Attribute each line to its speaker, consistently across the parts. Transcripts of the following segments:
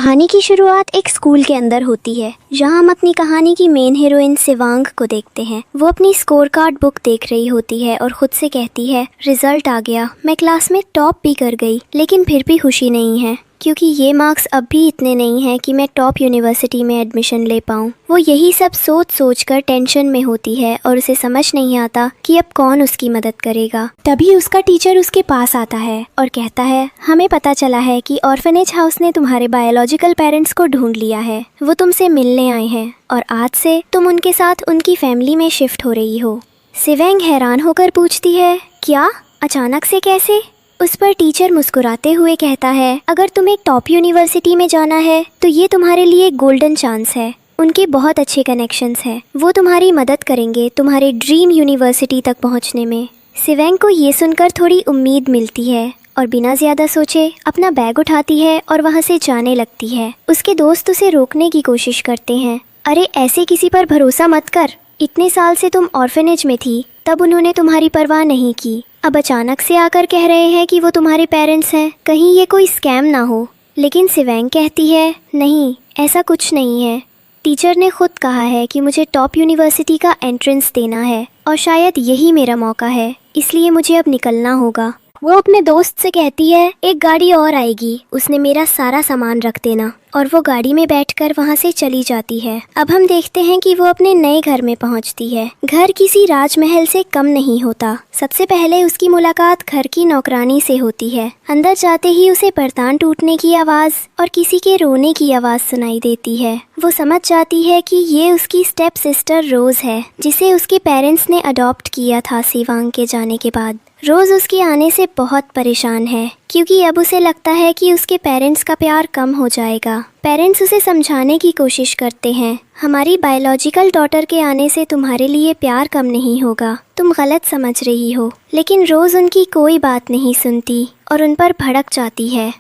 Speaker 1: कहानी की शुरुआत एक स्कूल के अंदर होती है, जहां हम अपनी कहानी की मेन हीरोइन शिवांग को देखते हैं। वो अपनी स्कोर कार्ड बुक देख रही होती है और खुद से कहती है, रिजल्ट आ गया, मैं क्लास में टॉप भी कर गई, लेकिन फिर भी खुशी नहीं है क्योंकि ये मार्क्स अब भी इतने नहीं हैं कि मैं टॉप यूनिवर्सिटी में एडमिशन ले पाऊँ। वो यही सब सोच सोच कर टेंशन में होती है और उसे समझ नहीं आता कि अब कौन उसकी मदद करेगा। तभी उसका टीचर उसके पास आता है और कहता है, हमें पता चला है कि ऑर्फनेज हाउस ने तुम्हारे बायोलॉजिकल पेरेंट्स को ढूंढ लिया है। वो तुमसे मिलने आए हैं और आज से तुम उनके साथ उनकी फैमिली में शिफ्ट हो रही हो। शिवांग हैरान होकर पूछती है, क्या? अचानक से कैसे? उस पर टीचर मुस्कुराते हुए कहता है, अगर तुम्हें टॉप यूनिवर्सिटी में जाना है तो ये तुम्हारे लिए गोल्डन चांस है। उनके बहुत अच्छे कनेक्शंस हैं, वो तुम्हारी मदद करेंगे तुम्हारे ड्रीम यूनिवर्सिटी तक पहुंचने में। शिवांग को ये सुनकर थोड़ी उम्मीद मिलती है और बिना ज़्यादा सोचे अपना बैग उठाती है और वहाँ से जाने लगती है। उसके दोस्त उसे रोकने की कोशिश करते हैं। अरे ऐसे किसी पर भरोसा मत कर, इतने साल से तुम ऑर्फनेज में थी, तब उन्होंने तुम्हारी परवाह नहीं की, अब अचानक से आकर कह रहे हैं कि वो तुम्हारे पेरेंट्स हैं, कहीं ये कोई स्कैम ना हो। लेकिन शिवांग कहती है, नहीं, ऐसा कुछ नहीं है। टीचर ने खुद कहा है कि मुझे टॉप यूनिवर्सिटी का एंट्रेंस देना है और शायद यही मेरा मौका है, इसलिए मुझे अब निकलना होगा। वो अपने दोस्त से कहती है, एक गाड़ी और आएगी, उसने मेरा सारा सामान रख देना, और वो गाड़ी में बैठकर वहाँ से चली जाती है। अब हम देखते हैं कि वो अपने नए घर में पहुँचती है। घर किसी राजमहल से कम नहीं होता। सबसे पहले उसकी मुलाकात घर की नौकरानी से होती है। अंदर जाते ही उसे बर्तन टूटने की आवाज़ और किसी के रोने की आवाज़ सुनाई देती है। वो समझ जाती है कि ये उसकी स्टेप सिस्टर रोज है, जिसे उसके पेरेंट्स ने अडॉप्ट किया था शिवांग के जाने के बाद। रोज उसके आने से बहुत परेशान है क्योंकि अब उसे लगता है कि उसके पेरेंट्स का प्यार कम हो जाएगा। पेरेंट्स उसे समझाने की कोशिश करते हैं, हमारी बायोलॉजिकल डॉटर के आने से तुम्हारे लिए प्यार कम नहीं होगा, तुम गलत समझ रही हो। लेकिन रोज उनकी कोई बात नहीं सुनती और उन पर भड़क जाती है।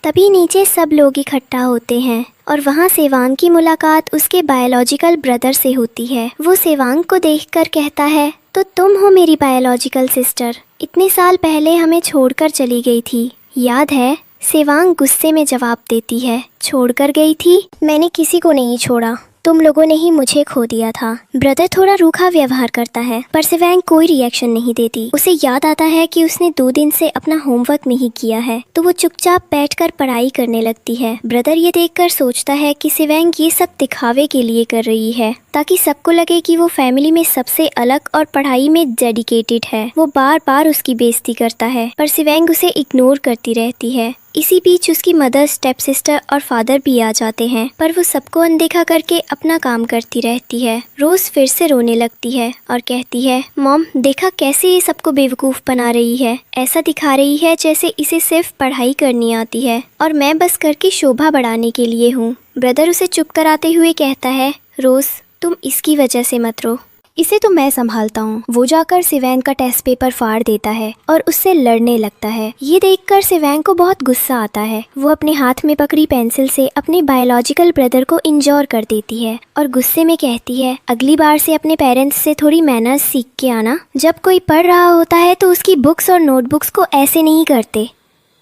Speaker 1: तभी नीचे सब लोग इकट्ठा होते हैं और वहाँ शिवांग की मुलाकात उसके बायोलॉजिकल ब्रदर से होती है। वो शिवांग को देखकर कहता है, तो तुम हो मेरी बायोलॉजिकल सिस्टर, इतने साल पहले हमें छोड़कर चली गई थी, याद है? शिवांग गुस्से में जवाब देती है, छोड़कर गई थी? मैंने किसी को नहीं छोड़ा, तुम लोगों ने ही मुझे खो दिया था। ब्रदर थोड़ा रूखा व्यवहार करता है पर शिवांग कोई रिएक्शन नहीं देती। उसे याद आता है कि उसने 2 दिन से अपना होमवर्क नहीं किया है, तो वो चुपचाप बैठकर पढ़ाई करने लगती है। ब्रदर ये देखकर सोचता है कि शिवांग ये सब दिखावे के लिए कर रही है ताकि सबको लगे कि वो फैमिली में सबसे अलग और पढ़ाई में डेडिकेटेड है। वो बार बार उसकी बेइज्जती करता है पर शिवांग उसे इग्नोर करती रहती है। इसी बीच उसकी मदर, स्टेप सिस्टर और फादर भी आ जाते हैं पर वो सबको अनदेखा करके अपना काम करती रहती है। रोज फिर से रोने लगती है और कहती है, मॉम देखा कैसे ये सबको बेवकूफ़ बना रही है, ऐसा दिखा रही है जैसे इसे सिर्फ पढ़ाई करनी आती है और मैं बस करके शोभा बढ़ाने के लिए हूँ। ब्रदर उसे चुप कराते हुए कहता है, रोज तुम इसकी वजह से मत रो, इसे तो मैं संभालता हूँ। वो जाकर शिवांग का टेस्ट पेपर फाड़ देता है और उससे लड़ने लगता है। ये देखकर शिवांग को बहुत गुस्सा आता है। वो अपने हाथ में पकड़ी पेंसिल से अपने बायोलॉजिकल ब्रदर को इंजोर कर देती है और गुस्से में कहती है, अगली बार से अपने पेरेंट्स से थोड़ी मैनर्स सीख के आना। जब कोई पढ़ रहा होता है तो उसकी बुक्स और नोटबुक्स को ऐसे नहीं करते।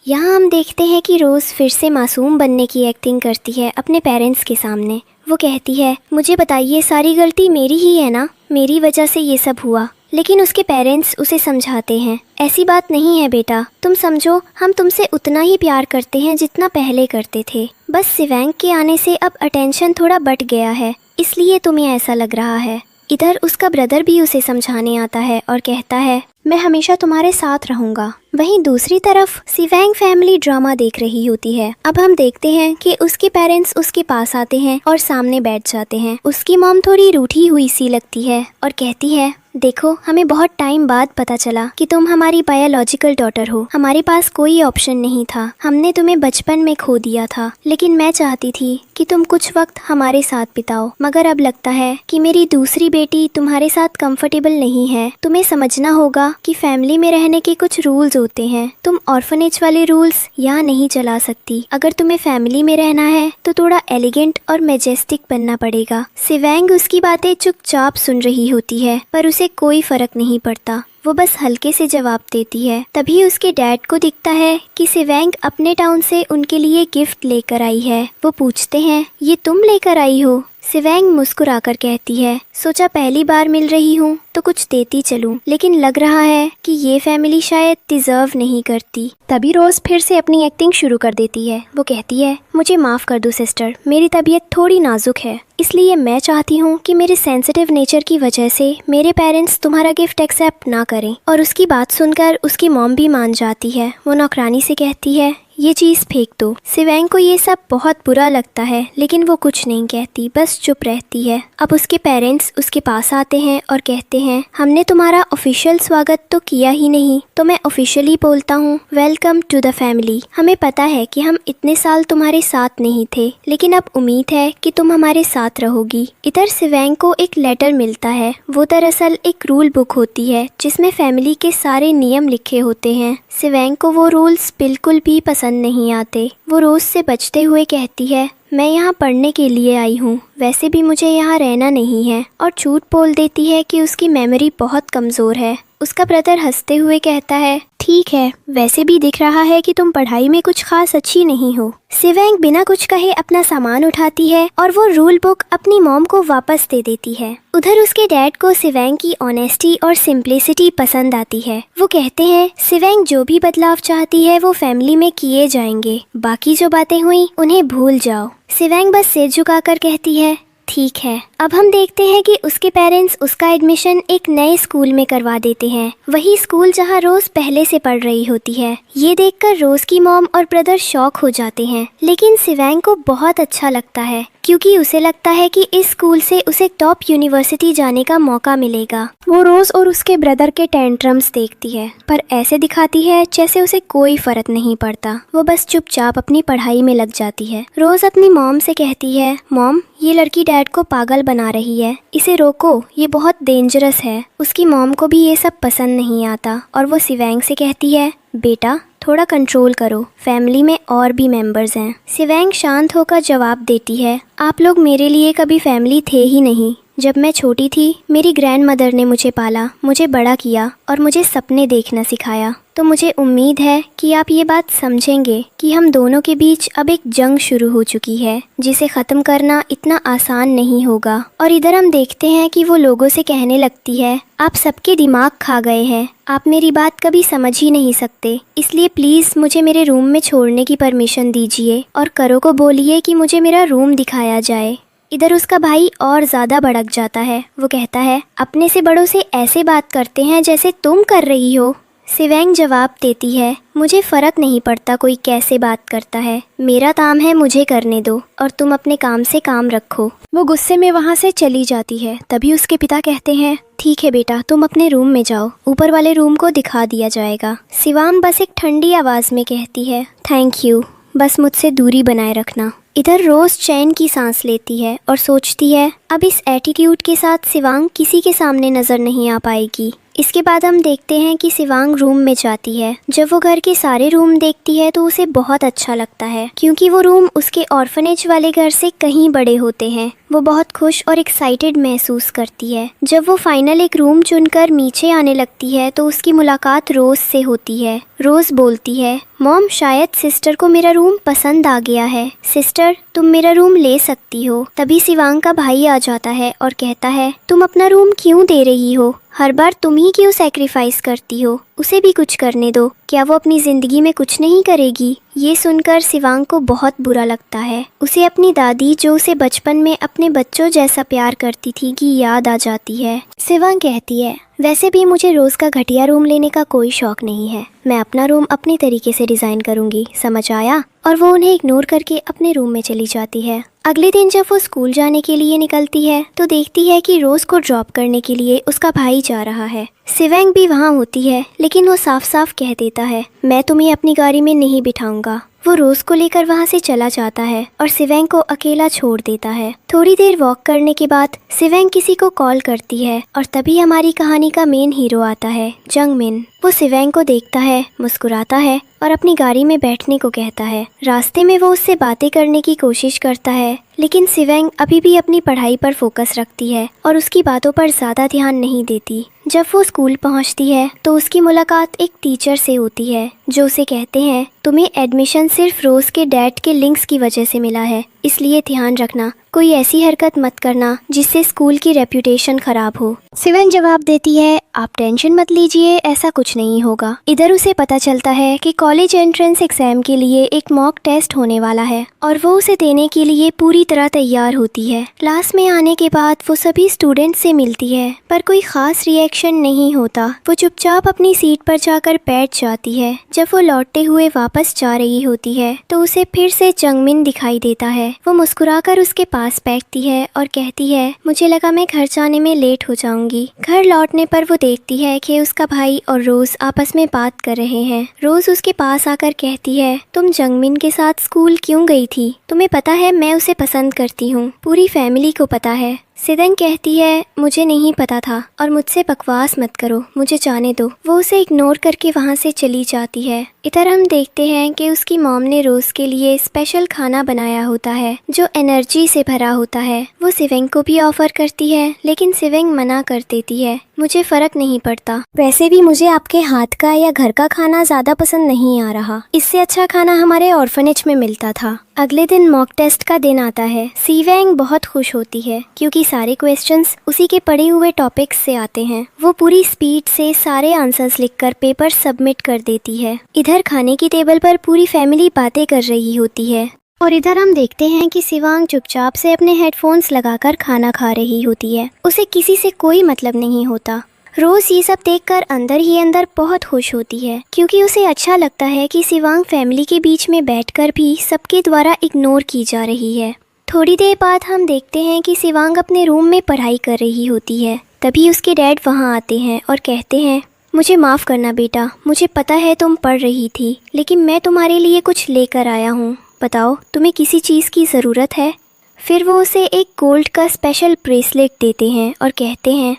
Speaker 1: यहाँ हम देखते हैं कि रोज फिर से मासूम बनने की एक्टिंग करती है अपने पेरेंट्स के सामने। वो कहती है, मुझे बताइए, सारी गलती मेरी ही है ना, मेरी वजह से ये सब हुआ। लेकिन उसके पेरेंट्स उसे समझाते हैं, ऐसी बात नहीं है बेटा, तुम समझो हम तुमसे उतना ही प्यार करते हैं जितना पहले करते थे, बस शिवांग के आने से अब अटेंशन थोड़ा बढ़ गया है, इसलिए तुम्हें ऐसा लग रहा है। इधर उसका ब्रदर भी उसे समझाने आता है और कहता है, मैं हमेशा तुम्हारे साथ रहूंगा। वहीं दूसरी तरफ शिवांग फैमिली ड्रामा देख रही होती है। अब हम देखते हैं कि उसके पेरेंट्स उसके पास आते हैं और सामने बैठ जाते हैं। उसकी मॉम थोड़ी रूठी हुई सी लगती है और कहती है, देखो हमें बहुत टाइम बाद पता चला कि तुम हमारी बायोलॉजिकल डॉटर हो। हमारे पास कोई ऑप्शन नहीं था, हमने तुम्हें बचपन में खो दिया था, लेकिन मैं चाहती थी कि तुम कुछ वक्त हमारे साथ बिताओ, मगर अब लगता है कि मेरी दूसरी बेटी तुम्हारे साथ कंफर्टेबल नहीं है। तुम्हें समझना होगा कि फैमिली में रहने के कुछ रूल्स होते हैं। तुम ऑर्फनेज वाले रूल्स यहाँ नहीं चला सकती। अगर तुम्हें फैमिली में रहना है तो थोड़ा एलिगेंट और मैजेस्टिक बनना पड़ेगा। सिवेंग उसकी बातें चुपचाप सुन रही होती है, पर उसे कोई फर्क नहीं पड़ता। वो बस हल्के से जवाब देती है। तभी उसके डैड को दिखता है कि सिवेंग अपने टाउन से उनके लिए गिफ्ट लेकर आई है। वो पूछते हैं, ये तुम लेकर आई हो? सिवेंग मुस्कुराकर कहती है, सोचा पहली बार मिल रही हूँ तो कुछ देती चलूं, लेकिन लग रहा है कि ये फैमिली शायद डिजर्व नहीं करती। तभी रोज फिर से अपनी एक्टिंग शुरू कर देती है। वो कहती है, मुझे माफ कर दो सिस्टर, मेरी तबीयत थोड़ी नाजुक है, इसलिए मैं चाहती हूँ कि मेरे सेंसिटिव नेचर की वजह से मेरे पेरेंट्स तुम्हारा गिफ्ट एक्सेप्ट ना करें। और उसकी बात सुनकर उसकी मॉम भी मान जाती है। वो नौकरानी से कहती है, ये चीज़ फेंक दो। सिवेंग को ये सब बहुत बुरा लगता है, लेकिन वो कुछ नहीं कहती, बस चुप रहती है। अब उसके पेरेंट्स उसके पास आते हैं और कहते हैं, हमने तुम्हारा ऑफिशियल स्वागत तो किया ही नहीं, तो मैं ऑफिशियली बोलता हूँ, वेलकम टू द फैमिली। हमें पता है कि हम इतने साल तुम्हारे साथ नहीं थे, लेकिन अब उम्मीद है कि तुम हमारे साथ रहोगी। इधर सिवेंग को एक लेटर मिलता है। वो दरअसल एक रूल बुक होती है जिसमें फैमिली के सारे नियम लिखे होते हैं। सिवेंग को वो रूल्स बिल्कुल भी पसंद नहीं आते। वो रोज से बचते हुए कहती है, मैं यहाँ पढ़ने के लिए आई हूँ, वैसे भी मुझे यहाँ रहना नहीं है, और झूठ बोल देती है कि उसकी मेमोरी बहुत कमज़ोर है। उसका ब्रदर हंसते हुए कहता है, ठीक है, वैसे भी दिख रहा है कि तुम पढ़ाई में कुछ खास अच्छी नहीं हो। सिवेंग बिना कुछ कहे अपना सामान उठाती है और वो रूल बुक अपनी मॉम को वापस दे देती है। उधर उसके डैड को सिवेंग की ऑनेस्टी और सिंप्लिसिटी पसंद आती है। वो कहते हैं, सिवेंग जो भी बदलाव चाहती है वो फैमिली में किए जाएंगे, बाकी जो बातें हुई उन्हें भूल जाओ। सिवेंग बस सिर झुकाकर कहती है, ठीक है। अब हम देखते हैं कि उसके पेरेंट्स उसका एडमिशन एक नए स्कूल में करवा देते हैं, वही स्कूल जहां रोज पहले से पढ़ रही होती है। ये देखकर रोज की मॉम और ब्रदर शॉक हो जाते हैं, लेकिन सिवेंग को बहुत अच्छा लगता है, क्योंकि उसे लगता है कि इस स्कूल से उसे टॉप यूनिवर्सिटी जाने का मौका मिलेगा। वो रोज और उसके ब्रदर के टेंट्रम्स देखती है, पर ऐसे दिखाती है जैसे उसे कोई फर्क नहीं पड़ता। वो बस चुपचाप अपनी पढ़ाई में लग जाती है। रोज अपनी मॉम से कहती है, मॉम, ये लड़की डैड को पागल बना रही है, इसे रोको, ये बहुत डेंजरस है। उसकी मॉम को भी ये सब पसंद नहीं आता और वो सिवेंग से कहती है, बेटा थोड़ा कंट्रोल करो, फैमिली में और भी मेंबर्स हैं। सिवेंग शांत होकर जवाब देती है, आप लोग मेरे लिए कभी फैमिली थे ही नहीं। जब मैं छोटी थी मेरी ग्रैंडमदर ने मुझे पाला, मुझे बड़ा किया और मुझे सपने देखना सिखाया। तो मुझे उम्मीद है कि आप ये बात समझेंगे कि हम दोनों के बीच अब एक जंग शुरू हो चुकी है, जिसे ख़त्म करना इतना आसान नहीं होगा। और इधर हम देखते हैं कि वो लोगों से कहने लगती है, आप सबके दिमाग खा गए हैं, आप मेरी बात कभी समझ ही नहीं सकते, इसलिए प्लीज़ मुझे मेरे रूम में छोड़ने की परमिशन दीजिए और करो को बोलिए कि मुझे मेरा रूम दिखाया जाए। इधर उसका भाई और ज़्यादा भड़क जाता है। वो कहता है, अपने से बड़ों से ऐसे बात करते हैं जैसे तुम कर रही हो। सिवेंग जवाब देती है, मुझे फ़र्क नहीं पड़ता कोई कैसे बात करता है, मेरा काम है, मुझे करने दो और तुम अपने काम से काम रखो। वो गुस्से में वहाँ से चली जाती है। तभी उसके पिता कहते हैं, ठीक है बेटा, तुम अपने रूम में जाओ, ऊपर वाले रूम को दिखा दिया जाएगा। सिवाम बस एक ठंडी आवाज़ में कहती है, थैंक यू, बस मुझसे दूरी बनाए रखना। इधर रोज चैन की सांस लेती है और सोचती है, अब इस एटीट्यूड के साथ सिवांग किसी के सामने नजर नहीं आ पाएगी। इसके बाद हम देखते हैं कि सिवांग रूम में जाती है। जब वो घर के सारे रूम देखती है तो उसे बहुत अच्छा लगता है, क्योंकि वो रूम उसके ऑर्फनेज वाले घर से कहीं बड़े होते हैं। वो बहुत खुश और एक्साइटेड महसूस करती है। जब वो फाइनल एक रूम चुनकर नीचे आने लगती है तो उसकी मुलाकात रोज से होती है। रोज बोलती है, मॉम, शायद सिस्टर को मेरा रूम पसंद आ गया है, सिस्टर तुम मेरा रूम ले सकती हो। तभी सिवांग का भाई आ जाता है और कहता है, तुम अपना रूम क्यों दे रही हो, हर बार तुम ही क्यों सैक्रिफाइस करती हो, उसे भी कुछ करने दो, क्या वो अपनी जिंदगी में कुछ नहीं करेगी। ये सुनकर सिवांग को बहुत बुरा लगता है। उसे अपनी दादी, जो उसे बचपन में अपने बच्चों जैसा प्यार करती थी, की याद आ जाती है। सिवांग कहती है, वैसे भी मुझे रोज का घटिया रूम लेने का कोई शौक नहीं है, मैं अपना रूम अपने तरीके से डिजाइन करूंगी, समझ आया। और वो उन्हें इग्नोर करके अपने रूम में चली जाती है। अगले दिन जब वो स्कूल जाने के लिए निकलती है तो देखती है कि रोज को ड्रॉप करने के लिए उसका भाई जा रहा है। सिवेंग भी वहाँ होती है, लेकिन वो साफ साफ कह देता है, मैं तुम्हें अपनी गाड़ी में नहीं बिठाऊंगा। वो रोज को लेकर वहाँ से चला जाता है और सिवेंग को अकेला छोड़ देता है। थोड़ी देर वॉक करने के बाद सिवेंग किसी को कॉल करती है और तभी हमारी कहानी का मेन हीरो आता है, जंगमिन। वो सिवेंग को देखता है, मुस्कुराता है और अपनी गाड़ी में बैठने को कहता है। रास्ते में वो उससे बातें करने की कोशिश करता है, लेकिन सिवेंग अभी भी अपनी पढ़ाई पर फोकस रखती है और उसकी बातों पर ज़्यादा ध्यान नहीं देती। जब वो स्कूल पहुंचती है तो उसकी मुलाकात एक टीचर से होती है जो उसे कहते हैं, तुम्हें एडमिशन सिर्फ रोज के डैड के लिंक्स की वजह से मिला है, इसलिए ध्यान रखना, कोई ऐसी हरकत मत करना जिससे स्कूल की रेप्यूटेशन खराब हो। सिवेंग जवाब देती है, आप टेंशन मत लीजिए, ऐसा कुछ नहीं होगा। इधर उसे पता चलता है कि कॉलेज एंट्रेंस एग्जाम के लिए एक मॉक टेस्ट होने वाला है और वो उसे देने के लिए पूरी तरह तैयार होती है। क्लास में आने के बाद वो सभी स्टूडेंट से मिलती है, पर कोई खास रिएक्शन नहीं होता। वो चुपचाप अपनी सीट पर जाकर बैठ जाती है। जब वो लौटते हुए वापस जा रही होती है तो उसे फिर से जंगमिन दिखाई देता है। वो मुस्कुराकर उसके पास बैठती है और कहती है, मुझे लगा मैं घर जाने में लेट हो जाऊंगी। घर लौटने पर वो देखती है कि उसका भाई और रोज आपस में बात कर रहे हैं। रोज उसके पास आकर कहती है, तुम जंगमिन के साथ स्कूल क्यों गई थी? तुम्हें पता है मैं उसे पसंद करती हूँ, पूरी फैमिली को पता है। सिवेंग कहती है, मुझे नहीं पता था और मुझसे बकवास मत करो, मुझे जाने दो। वो उसे इग्नोर करके वहाँ से चली जाती है। इधर हम देखते हैं कि उसकी मॉम ने रोज के लिए स्पेशल खाना बनाया होता है जो एनर्जी से भरा होता है। वो सिवेंग को भी ऑफर करती है, लेकिन सिवेंग मना कर देती है, मुझे फर्क नहीं पड़ता, वैसे भी मुझे आपके हाथ का या घर का खाना ज्यादा पसंद नहीं आ रहा, इससे अच्छा खाना हमारे ऑर्फनेज में मिलता था। अगले दिन मॉक टेस्ट का दिन आता है। सिवेंग बहुत खुश होती है क्योंकि सारे क्वेश्चंस उसी के पढ़े हुए टॉपिक्स से आते हैं। वो पूरी स्पीड से सारे आंसर्स लिखकर पेपर सबमिट कर देती है। इधर खाने की टेबल पर पूरी फैमिली बातें कर रही होती है और इधर हम देखते हैं कि सिवेंग चुपचाप से अपने हेडफोन्स लगाकर खाना खा रही होती है। उसे किसी से कोई मतलब नहीं होता। रोज ये सब देखकर अंदर ही अंदर बहुत खुश होती है क्योंकि उसे अच्छा लगता है कि सिवेंग फैमिली के बीच में बैठकर भी सबके द्वारा इग्नोर की जा रही है। थोड़ी देर बाद हम देखते हैं कि सिवेंग अपने रूम में पढ़ाई कर रही होती है। तभी उसके डैड वहाँ आते हैं और कहते हैं, मुझे माफ़ करना बेटा, मुझे पता है तुम पढ़ रही थी, लेकिन मैं तुम्हारे लिए कुछ लेकर आया हूँ। बताओ तुम्हें किसी चीज़ की ज़रूरत है? फिर वो उसे एक गोल्ड का स्पेशल ब्रेसलेट देते हैं और कहते हैं,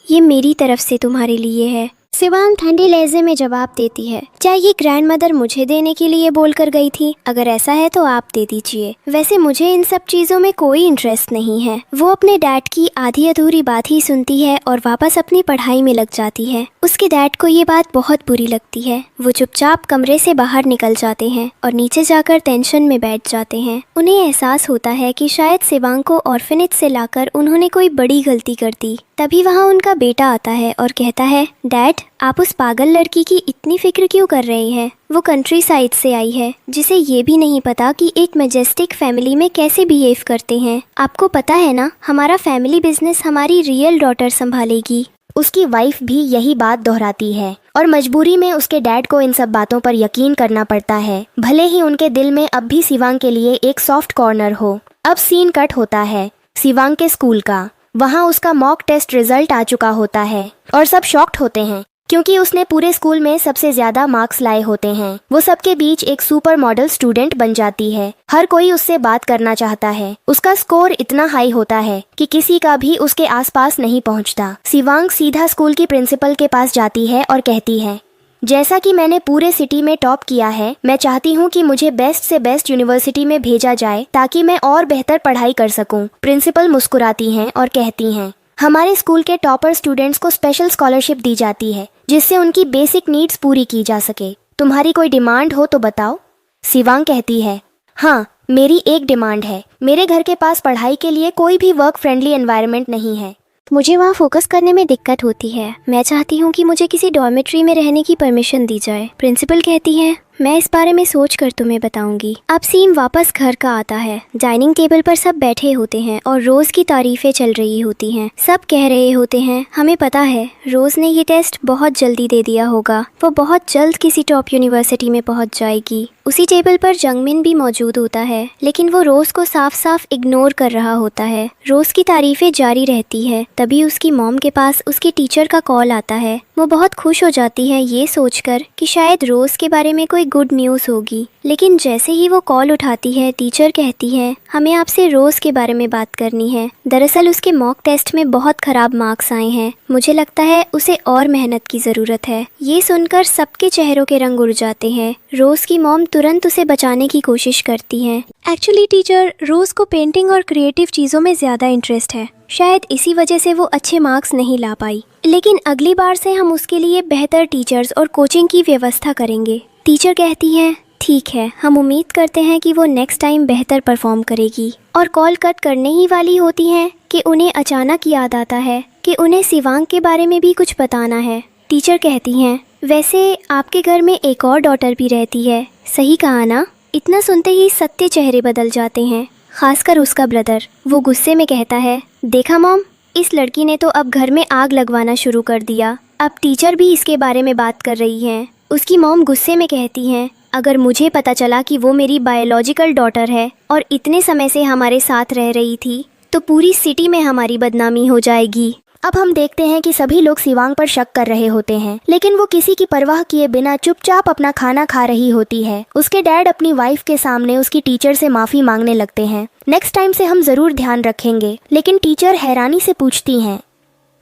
Speaker 1: ये मेरी तरफ से तुम्हारे लिए है। सिवेंग ठंडे लहजे में जवाब देती है, क्या ये ग्रैंडमदर मुझे देने के लिए बोलकर गई थी? अगर ऐसा है तो आप दे दीजिए, वैसे मुझे इन सब चीज़ों में कोई इंटरेस्ट नहीं है। वो अपने डैड की आधी अधूरी बात ही सुनती है और वापस अपनी पढ़ाई में लग जाती है। उसके डैड को ये बात बहुत बुरी लगती है। वो चुपचाप कमरे से बाहर निकल जाते हैं और नीचे जाकर टेंशन में बैठ जाते हैं। उन्हें एहसास होता है कि शायद सिवेंग को ऑर्फनेज से लाकर उन्होंने कोई बड़ी गलती कर दी। तभी वहाँ उनका बेटा आता है और कहता है, डैड आप उस पागल लड़की की इतनी फिक्र क्यों कर रहे हैं? वो कंट्री साइड से आई है, जिसे ये भी नहीं पता कि एक मैजेस्टिक फैमिली में कैसे बिहेव करते हैं। आपको पता है ना, हमारा फैमिली बिजनेस हमारी रियल डॉटर संभालेगी।
Speaker 2: उसकी वाइफ भी यही बात दोहराती है और मजबूरी में उसके डैड को इन सब बातों पर यकीन करना पड़ता है, भले ही उनके दिल में अब भी सिवेंग के लिए एक सॉफ्ट कॉर्नर हो। अब सीन कट होता है सिवेंग के स्कूल का। वहाँ उसका मॉक टेस्ट रिजल्ट आ चुका होता है और सब शॉक्ड होते हैं क्योंकि उसने पूरे स्कूल में सबसे ज्यादा मार्क्स लाए होते हैं। वो सबके बीच एक सुपर मॉडल स्टूडेंट बन जाती है। हर कोई उससे बात करना चाहता है। उसका स्कोर इतना हाई होता है कि किसी का भी उसके आसपास नहीं पहुंचता। सिवेंग सीधा स्कूल की प्रिंसिपल के पास जाती है और कहती है, जैसा कि मैंने पूरे सिटी में टॉप किया है, मैं चाहती हूँ कि मुझे बेस्ट से बेस्ट यूनिवर्सिटी में भेजा जाए ताकि मैं और बेहतर पढ़ाई कर सकूँ। प्रिंसिपल मुस्कुराती हैं और कहती हैं, हमारे स्कूल के टॉपर स्टूडेंट्स को स्पेशल स्कॉलरशिप दी जाती है जिससे उनकी बेसिक नीड्स पूरी की जा सके। तुम्हारी कोई डिमांड हो तो बताओ। सिवेंग कहती है, हाँ मेरी एक डिमांड है। मेरे घर के पास पढ़ाई के लिए कोई भी वर्क फ्रेंडली एनवायरनमेंट नहीं है।
Speaker 1: मुझे वहाँ फोकस करने में दिक्कत होती है। मैं चाहती हूँ कि मुझे किसी डॉर्मेट्री में रहने की परमिशन दी जाए। प्रिंसिपल कहती है, मैं इस बारे में सोच कर तुम्हें बताऊंगी। अब सीन वापस घर का आता है। डाइनिंग टेबल पर सब बैठे होते हैं और रोज की तारीफें चल रही होती हैं। सब कह रहे होते हैं, हमें पता है रोज ने ये टेस्ट बहुत जल्दी दे दिया होगा, वो बहुत जल्द किसी टॉप यूनिवर्सिटी में पहुंच जाएगी। उसी टेबल पर जंगमिन भी मौजूद होता है, लेकिन वो रोज को साफ साफ इग्नोर कर रहा होता है। रोज की तारीफें जारी रहती है। तभी उसकी मॉम के पास उसके टीचर का कॉल आता है। वो बहुत खुश हो जाती है ये सोचकर कि शायद रोज के बारे में कोई गुड न्यूज़ होगी, लेकिन जैसे ही वो कॉल उठाती है टीचर कहती है हमें आपसे रोज के बारे में बात करनी है। दरअसल उसके मॉक टेस्ट में बहुत खराब मार्क्स आए हैं। मुझे लगता है उसे और मेहनत की ज़रूरत है। ये सुनकर सबके चेहरों के रंग उड़ जाते हैं। रोज की मॉम तुरंत उसे बचाने की कोशिश करती है।
Speaker 3: एक्चुअली टीचर, रोज को पेंटिंग और क्रिएटिव चीज़ों में ज़्यादा इंटरेस्ट है। शायद इसी वजह से वो अच्छे मार्क्स नहीं ला पाई, लेकिन अगली बार से हम उसके लिए बेहतर टीचर्स और कोचिंग की व्यवस्था करेंगे। टीचर कहती है ठीक है, हम उम्मीद करते हैं कि वो नेक्स्ट टाइम बेहतर परफॉर्म करेगी। और कॉल कट करने ही वाली होती है कि उन्हें अचानक याद आता है कि उन्हें शिवांग के बारे में भी कुछ बताना है। टीचर कहती हैं वैसे आपके घर में एक और डॉटर भी रहती है, सही कहा ना? इतना सुनते ही सत्य चेहरे बदल जाते हैं, खासकर उसका ब्रदर। वो गुस्से में कहता है देखा मॉम, इस लड़की ने तो अब घर में आग लगवाना शुरू कर दिया। अब टीचर भी इसके बारे में बात कर रही हैं। उसकी मॉम गुस्से में कहती हैं अगर मुझे पता चला कि वो मेरी बायोलॉजिकल डॉटर है और इतने समय से हमारे साथ रह रही थी तो पूरी सिटी में हमारी बदनामी हो जाएगी।
Speaker 2: अब हम देखते हैं कि सभी लोग शिवांग पर शक कर रहे होते हैं, लेकिन वो किसी की परवाह किए बिना चुपचाप अपना खाना खा रही होती है। उसके डैड अपनी वाइफ के सामने उसकी टीचर से माफी मांगने लगते हैं। नेक्स्ट टाइम से हम जरूर ध्यान रखेंगे। लेकिन टीचर हैरानी से पूछती हैं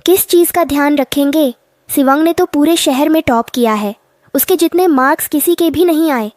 Speaker 2: किस चीज का ध्यान रखेंगे? शिवांग ने तो पूरे शहर में टॉप किया है, उसके जितने मार्क्स किसी के भी नहीं आए।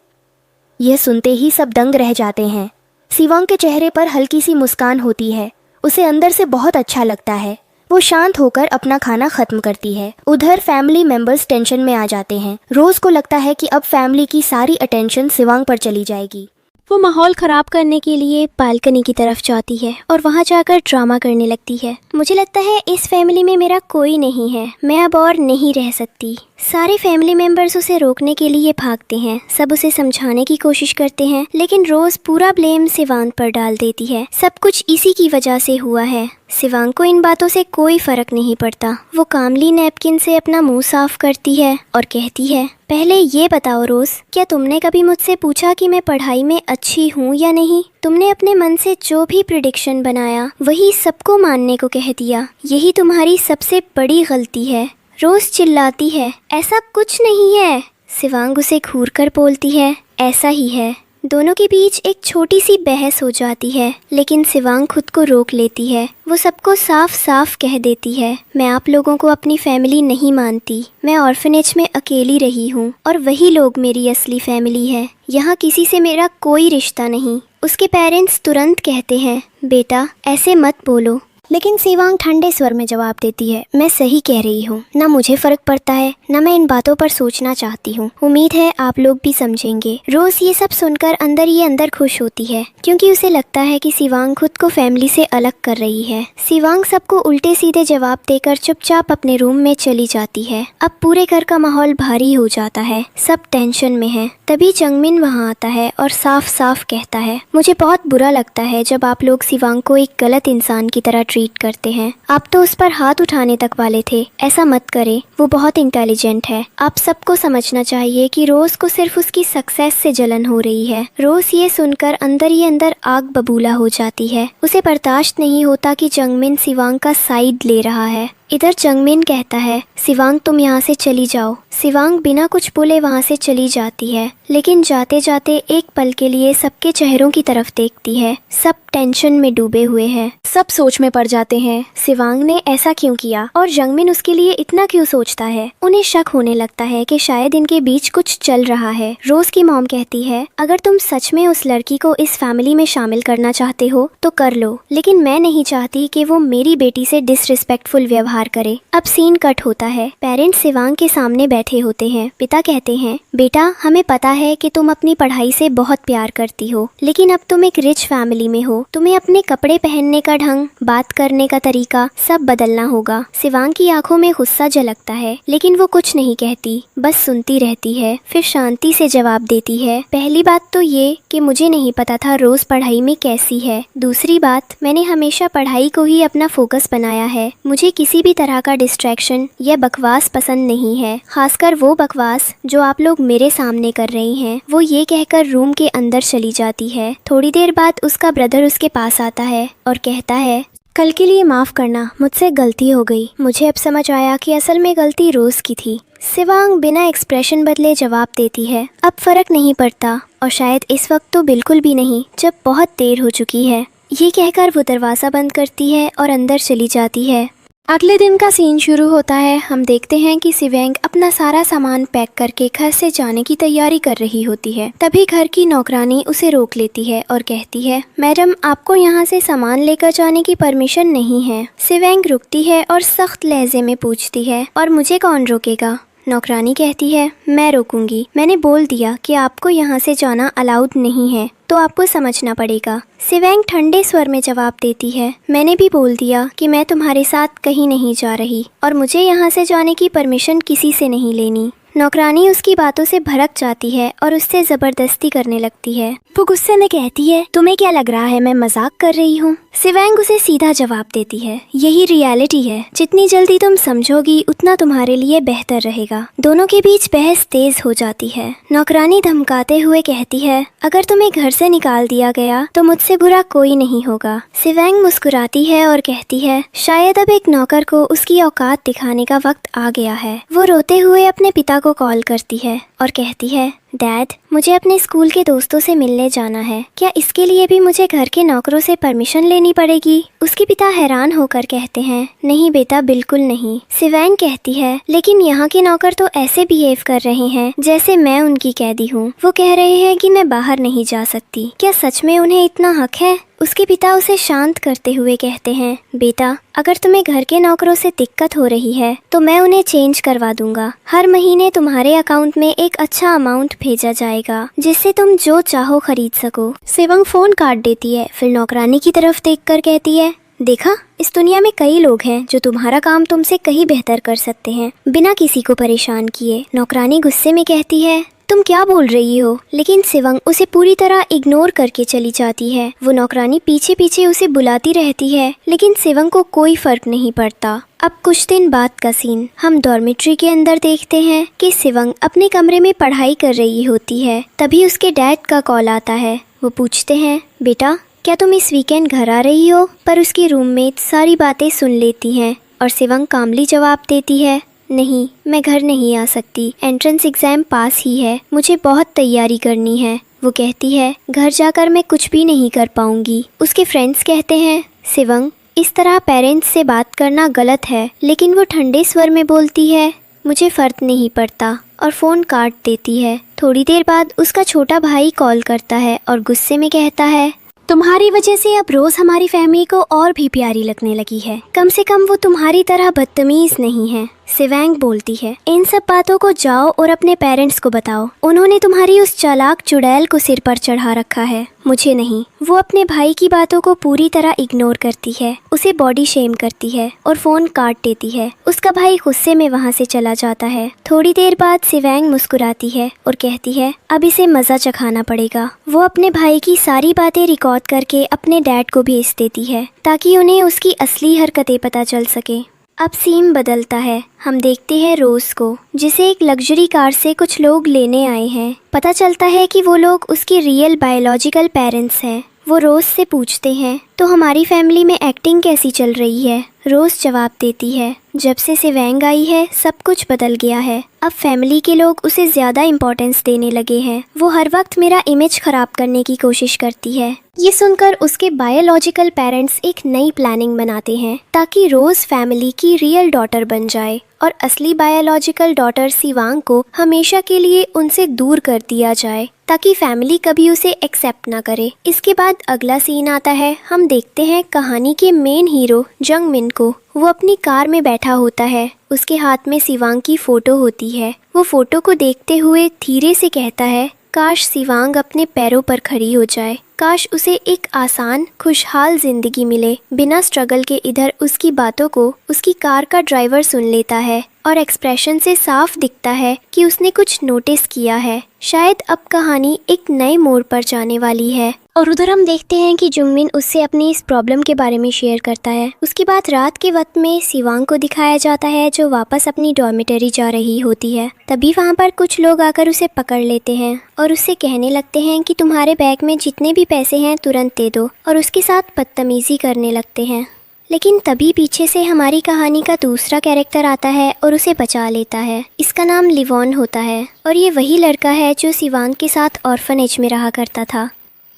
Speaker 2: यह सुनते ही सब दंग रह जाते हैं। शिवांग के चेहरे पर हल्की सी मुस्कान होती है। उसे अंदर से बहुत अच्छा लगता है। वो शांत होकर अपना खाना खत्म करती है। उधर फैमिली मेंबर्स टेंशन में आ जाते हैं। रोज को लगता है कि अब फैमिली की सारी अटेंशन शिवांग पर चली जाएगी।
Speaker 1: वो माहौल ख़राब करने के लिए बालकनी की तरफ जाती है और वहाँ जाकर ड्रामा करने लगती है। मुझे लगता है इस फैमिली में मेरा कोई नहीं है, मैं अब और नहीं रह सकती। सारे फैमिली मेंबर्स उसे रोकने के लिए भागते हैं, सब उसे समझाने की कोशिश करते हैं, लेकिन रोज पूरा ब्लेम शिवांग पर डाल देती है। सब कुछ इसी की वजह से हुआ है। शिवांग को इन बातों से कोई फर्क नहीं पड़ता। वो कामली नैपकिन से अपना मुंह साफ करती है और कहती है पहले ये बताओ रोज, क्या तुमने कभी मुझसे पूछा कि मैं पढ़ाई में अच्छी हूँ या नहीं? तुमने अपने मन से जो भी प्रिडिक्शन बनाया वही सबको मानने को कह दिया। यही तुम्हारी सबसे बड़ी गलती है। रोज चिल्लाती है ऐसा कुछ नहीं है। शिवांग उसे घूर कर बोलती है ऐसा ही है। दोनों के बीच एक छोटी सी बहस हो जाती है, लेकिन शिवांग खुद को रोक लेती है। वो सबको साफ साफ कह देती है मैं आप लोगों को अपनी फैमिली नहीं मानती। मैं ऑर्फनेज में अकेली रही हूँ और वही लोग मेरी असली फैमिली है। यहाँ किसी से मेरा कोई रिश्ता नहीं। उसके पेरेंट्स तुरंत कहते हैं बेटा ऐसे मत बोलो,
Speaker 3: लेकिन शिवांग ठंडे स्वर में जवाब देती है मैं सही कह रही हूँ। ना मुझे फर्क पड़ता है, ना मैं इन बातों पर सोचना चाहती हूँ। उम्मीद है आप लोग भी समझेंगे। रोज ये सब सुनकर अंदर ही अंदर खुश होती है, क्योंकि उसे लगता है कि शिवांग खुद को फैमिली से अलग कर रही है। शिवांग सबको उल्टे सीधे जवाब देकर चुपचाप अपने रूम में चली जाती है। अब पूरे घर का माहौल भारी हो जाता है, सब टेंशन में है। तभी जंगमिन वहाँ आता है और साफ साफ कहता है मुझे बहुत बुरा लगता है जब आप लोग शिवांग को एक गलत इंसान की तरह ट्रीट करते हैं। आप तो उस पर हाथ उठाने तक वाले थे। ऐसा मत करें, वो बहुत इंटेलिजेंट है। आप सबको समझना चाहिए कि रोज को सिर्फ उसकी सक्सेस से जलन हो रही है। रोज ये सुनकर अंदर ही अंदर आग बबूला हो जाती है। उसे बर्दाश्त नहीं होता कि जंगमिन शिवांग का साइड ले रहा है। इधर जंगमिन कहता है शिवांग तुम यहाँ से चली जाओ। शिवांग बिना कुछ बोले वहाँ से चली जाती है, लेकिन जाते जाते एक पल के लिए सबके चेहरों की तरफ देखती है। सब टेंशन में डूबे हुए हैं, सब सोच में पड़ जाते हैं शिवांग ने ऐसा क्यों किया और जंगमिन उसके लिए इतना क्यों सोचता है। उन्हें शक होने लगता है कि शायद इनके बीच कुछ चल रहा है। रोज की मॉम कहती है अगर तुम सच में उस लड़की को इस फैमिली में शामिल करना चाहते हो तो कर लो, लेकिन मैं नहीं चाहती कि वो मेरी बेटी से डिसरिस्पेक्टफुल व्यवहार करे। अब सीन कट होता है। पेरेंट्स शिवांग के सामने बैठे होते हैं। पिता कहते हैं बेटा हमें पता है कि तुम अपनी पढ़ाई से बहुत प्यार करती हो, लेकिन अब तुम एक रिच फैमिली में हो। तुम्हें अपने कपड़े पहनने का ढंग, बात करने का तरीका सब बदलना होगा। शिवांग की आंखों में गुस्सा झलकता है, लेकिन वो कुछ नहीं कहती, बस सुनती रहती है। फिर शांति से जवाब देती है पहली बात तो ये कि मुझे नहीं पता था रोज पढ़ाई में कैसी है। दूसरी बात मैंने हमेशा पढ़ाई को ही अपना फोकस बनाया है। मुझे किसी भी तरह का डिस्ट्रैक्शन या बकवास पसंद नहीं है, खासकर वो बकवास जो आप लोग मेरे सामने कर रही हैं। वो ये कहकर रूम के अंदर चली जाती है। थोड़ी देर बाद उसका ब्रदर उसके पास आता है और कहता है, कल के लिए माफ़ करना, मुझसे गलती हो गई। मुझे अब समझ आया कि असल में गलती रोज़ की थी। शिवांग बिना एक्सप्रेशन बदले जवाब देती है, अब फ़र्क नहीं पड़ता, और शायद इस वक्त तो बिल्कुल भी नहीं जब बहुत देर हो चुकी है। ये कहकर वो दरवाज़ा बंद करती है और अंदर चली जाती है। अगले दिन का सीन शुरू होता है। हम देखते हैं कि शिवांग अपना सारा सामान पैक करके घर से जाने की तैयारी कर रही होती है। तभी घर की नौकरानी उसे रोक लेती है और कहती है, मैडम आपको यहाँ से सामान लेकर जाने की परमिशन नहीं है। शिवांग रुकती है और सख्त लहजे में पूछती है, और मुझे कौन रोकेगा? नौकरानी कहती है, मैं रोकूंगी। मैंने बोल दिया कि आपको यहाँ से जाना अलाउड नहीं है, तो आपको समझना पड़ेगा। शिवांग ठंडे स्वर में जवाब देती है, मैंने भी बोल दिया कि मैं तुम्हारे साथ कहीं नहीं जा रही और मुझे यहाँ से जाने की परमिशन किसी से नहीं लेनी। नौकरानी उसकी बातों से भड़क जाती है और उससे जबरदस्ती करने लगती है। वो गुस्से में कहती है, तुम्हें क्या लग रहा है मैं मजाक कर रही हूँ? शिवांग उसे सीधा जवाब देती है, यही रियलिटी है। जितनी जल्दी तुम समझोगी उतना तुम्हारे लिए बेहतर रहेगा। दोनों के बीच बहस तेज हो जाती है। नौकरानी धमकाते हुए कहती है, अगर तुम्हें घर से निकाल दिया गया तो मुझसे बुरा कोई नहीं होगा। शिवांग मुस्कुराती है और कहती है, शायद अब एक नौकर को उसकी औकात दिखाने का वक्त आ गया है। वो रोते हुए अपने पिता को कॉल करती है और कहती है, डैड मुझे अपने स्कूल के दोस्तों से मिलने जाना है, क्या इसके लिए भी मुझे घर के नौकरों से परमिशन लेनी पड़ेगी? उसके पिता हैरान होकर कहते हैं, नहीं बेटा बिल्कुल नहीं। शिवांग कहती है, लेकिन यहाँ के नौकर तो ऐसे बिहेव कर रहे हैं जैसे मैं उनकी कैदी हूँ। वो कह रहे हैं कि मैं बाहर नहीं जा सकती। क्या सच में उन्हें इतना हक है? उसके पिता उसे शांत करते हुए कहते हैं, बेटा अगर तुम्हें घर के नौकरों से दिक्कत हो रही है तो मैं उन्हें चेंज करवा दूंगा। हर महीने तुम्हारे अकाउंट में एक अच्छा अमाउंट भेजा जाएगा जिससे तुम जो चाहो खरीद सको। शिवांग फोन काट देती है। फिर नौकरानी की तरफ देखकर कहती है, देखा इस दुनिया में कई लोग हैं जो तुम्हारा काम तुमसे कहीं बेहतर कर सकते हैं बिना किसी को परेशान किए। नौकरानी गुस्से में कहती है, तुम क्या बोल रही हो? लेकिन शिवांग उसे पूरी तरह इग्नोर करके चली जाती है। वो नौकरानी पीछे पीछे उसे बुलाती रहती है लेकिन शिवांग को कोई फर्क नहीं पड़ता। अब कुछ दिन बाद का सीन हम डॉर्मेट्री के अंदर देखते हैं कि शिवांग अपने कमरे में पढ़ाई कर रही होती है। तभी उसके डैड का कॉल आता है। वो पूछते हैं, बेटा क्या तुम इस वीकेंड घर आ रही हो? पर उसकी रूममेट सारी बातें सुन लेती हैं और शिवांग कामली जवाब देती है, नहीं मैं घर नहीं आ सकती। एंट्रेंस एग्जाम पास ही है, मुझे बहुत तैयारी करनी है। वो कहती है, घर जाकर मैं कुछ भी नहीं कर पाऊंगी। उसके फ्रेंड्स कहते हैं, शिवांग इस तरह पेरेंट्स से बात करना गलत है। लेकिन वो ठंडे स्वर में बोलती है, मुझे फर्क नहीं पड़ता, और फ़ोन काट देती है। थोड़ी देर बाद उसका छोटा भाई कॉल करता है और गुस्से में कहता है, तुम्हारी वजह से अब रोज हमारी फैमिली को और भी प्यारी लगने लगी है। कम से कम वो तुम्हारी तरह बदतमीज नहीं है। शिवांग बोलती है, इन सब बातों को जाओ और अपने पेरेंट्स को बताओ। उन्होंने तुम्हारी उस चालाक चुड़ैल को सिर पर चढ़ा रखा है, मुझे नहीं। वो अपने भाई की बातों को पूरी तरह इग्नोर करती है, उसे बॉडी शेम करती है और फोन काट देती है। उसका भाई गुस्से में वहाँ से चला जाता है। थोड़ी देर बाद शिवांग मुस्कुराती है और कहती है, अब इसे मजा चखाना पड़ेगा। वो अपने भाई की सारी बातें रिकॉर्ड करके अपने डैड को भेज देती है ताकि उन्हें उसकी असली हरकतें पता चल सके। अब सीन बदलता है। हम देखते हैं रोज को, जिसे एक लग्जरी कार से कुछ लोग लेने आए हैं। पता चलता है कि वो लोग उसके रियल बायोलॉजिकल पेरेंट्स हैं। वो रोज से पूछते हैं, तो हमारी फैमिली में एक्टिंग कैसी चल रही है? रोज जवाब देती है, जब से शिवांग आई है सब कुछ बदल गया है। अब फैमिली के लोग उसे ज़्यादा इम्पोर्टेंस देने लगे हैं। वो हर वक्त मेरा इमेज खराब करने की कोशिश करती है। ये सुनकर उसके बायोलॉजिकल पेरेंट्स एक नई प्लानिंग बनाते हैं ताकि रोज फैमिली की रियल डॉटर बन जाए और असली बायोलॉजिकल डॉटर शिवांग को हमेशा के लिए उनसे दूर कर दिया जाए ताकि फैमिली कभी उसे एक्सेप्ट ना करे। इसके बाद अगला सीन आता है। हम देखते हैं कहानी के मेन हीरो जंगमिन को। वो अपनी कार में बैठा होता है। उसके हाथ में शिवांग की फोटो होती है। वो फोटो को देखते हुए धीरे से कहता है, काश शिवांग अपने पैरों पर खड़ी हो जाए। काश उसे एक आसान खुशहाल जिंदगी मिले बिना स्ट्रगल के। इधर उसकी बातों को उसकी कार का ड्राइवर सुन लेता है और एक्सप्रेशन से साफ दिखता है कि उसने कुछ नोटिस किया है। शायद अब कहानी एक नए मोड़ पर जाने वाली है। और उधर हम देखते हैं कि जुंगमिन उससे अपनी इस प्रॉब्लम के बारे में शेयर करता है। उसके बाद रात के वक्त में सिवांग को दिखाया जाता है जो वापस अपनी डॉर्मेटरी जा रही होती है। तभी वहाँ पर कुछ लोग आकर उसे पकड़ लेते हैं और उससे कहने लगते हैं कि तुम्हारे बैग में जितने भी पैसे हैं तुरंत दे दो, और उसके साथ बदतमीजी करने लगते हैं। लेकिन तभी पीछे से हमारी कहानी का दूसरा कैरेक्टर आता है और उसे बचा लेता है। इसका नाम लिवॉन होता है और ये वही लड़का है जो सिवांग के साथ ऑर्फनेज में रहा करता था।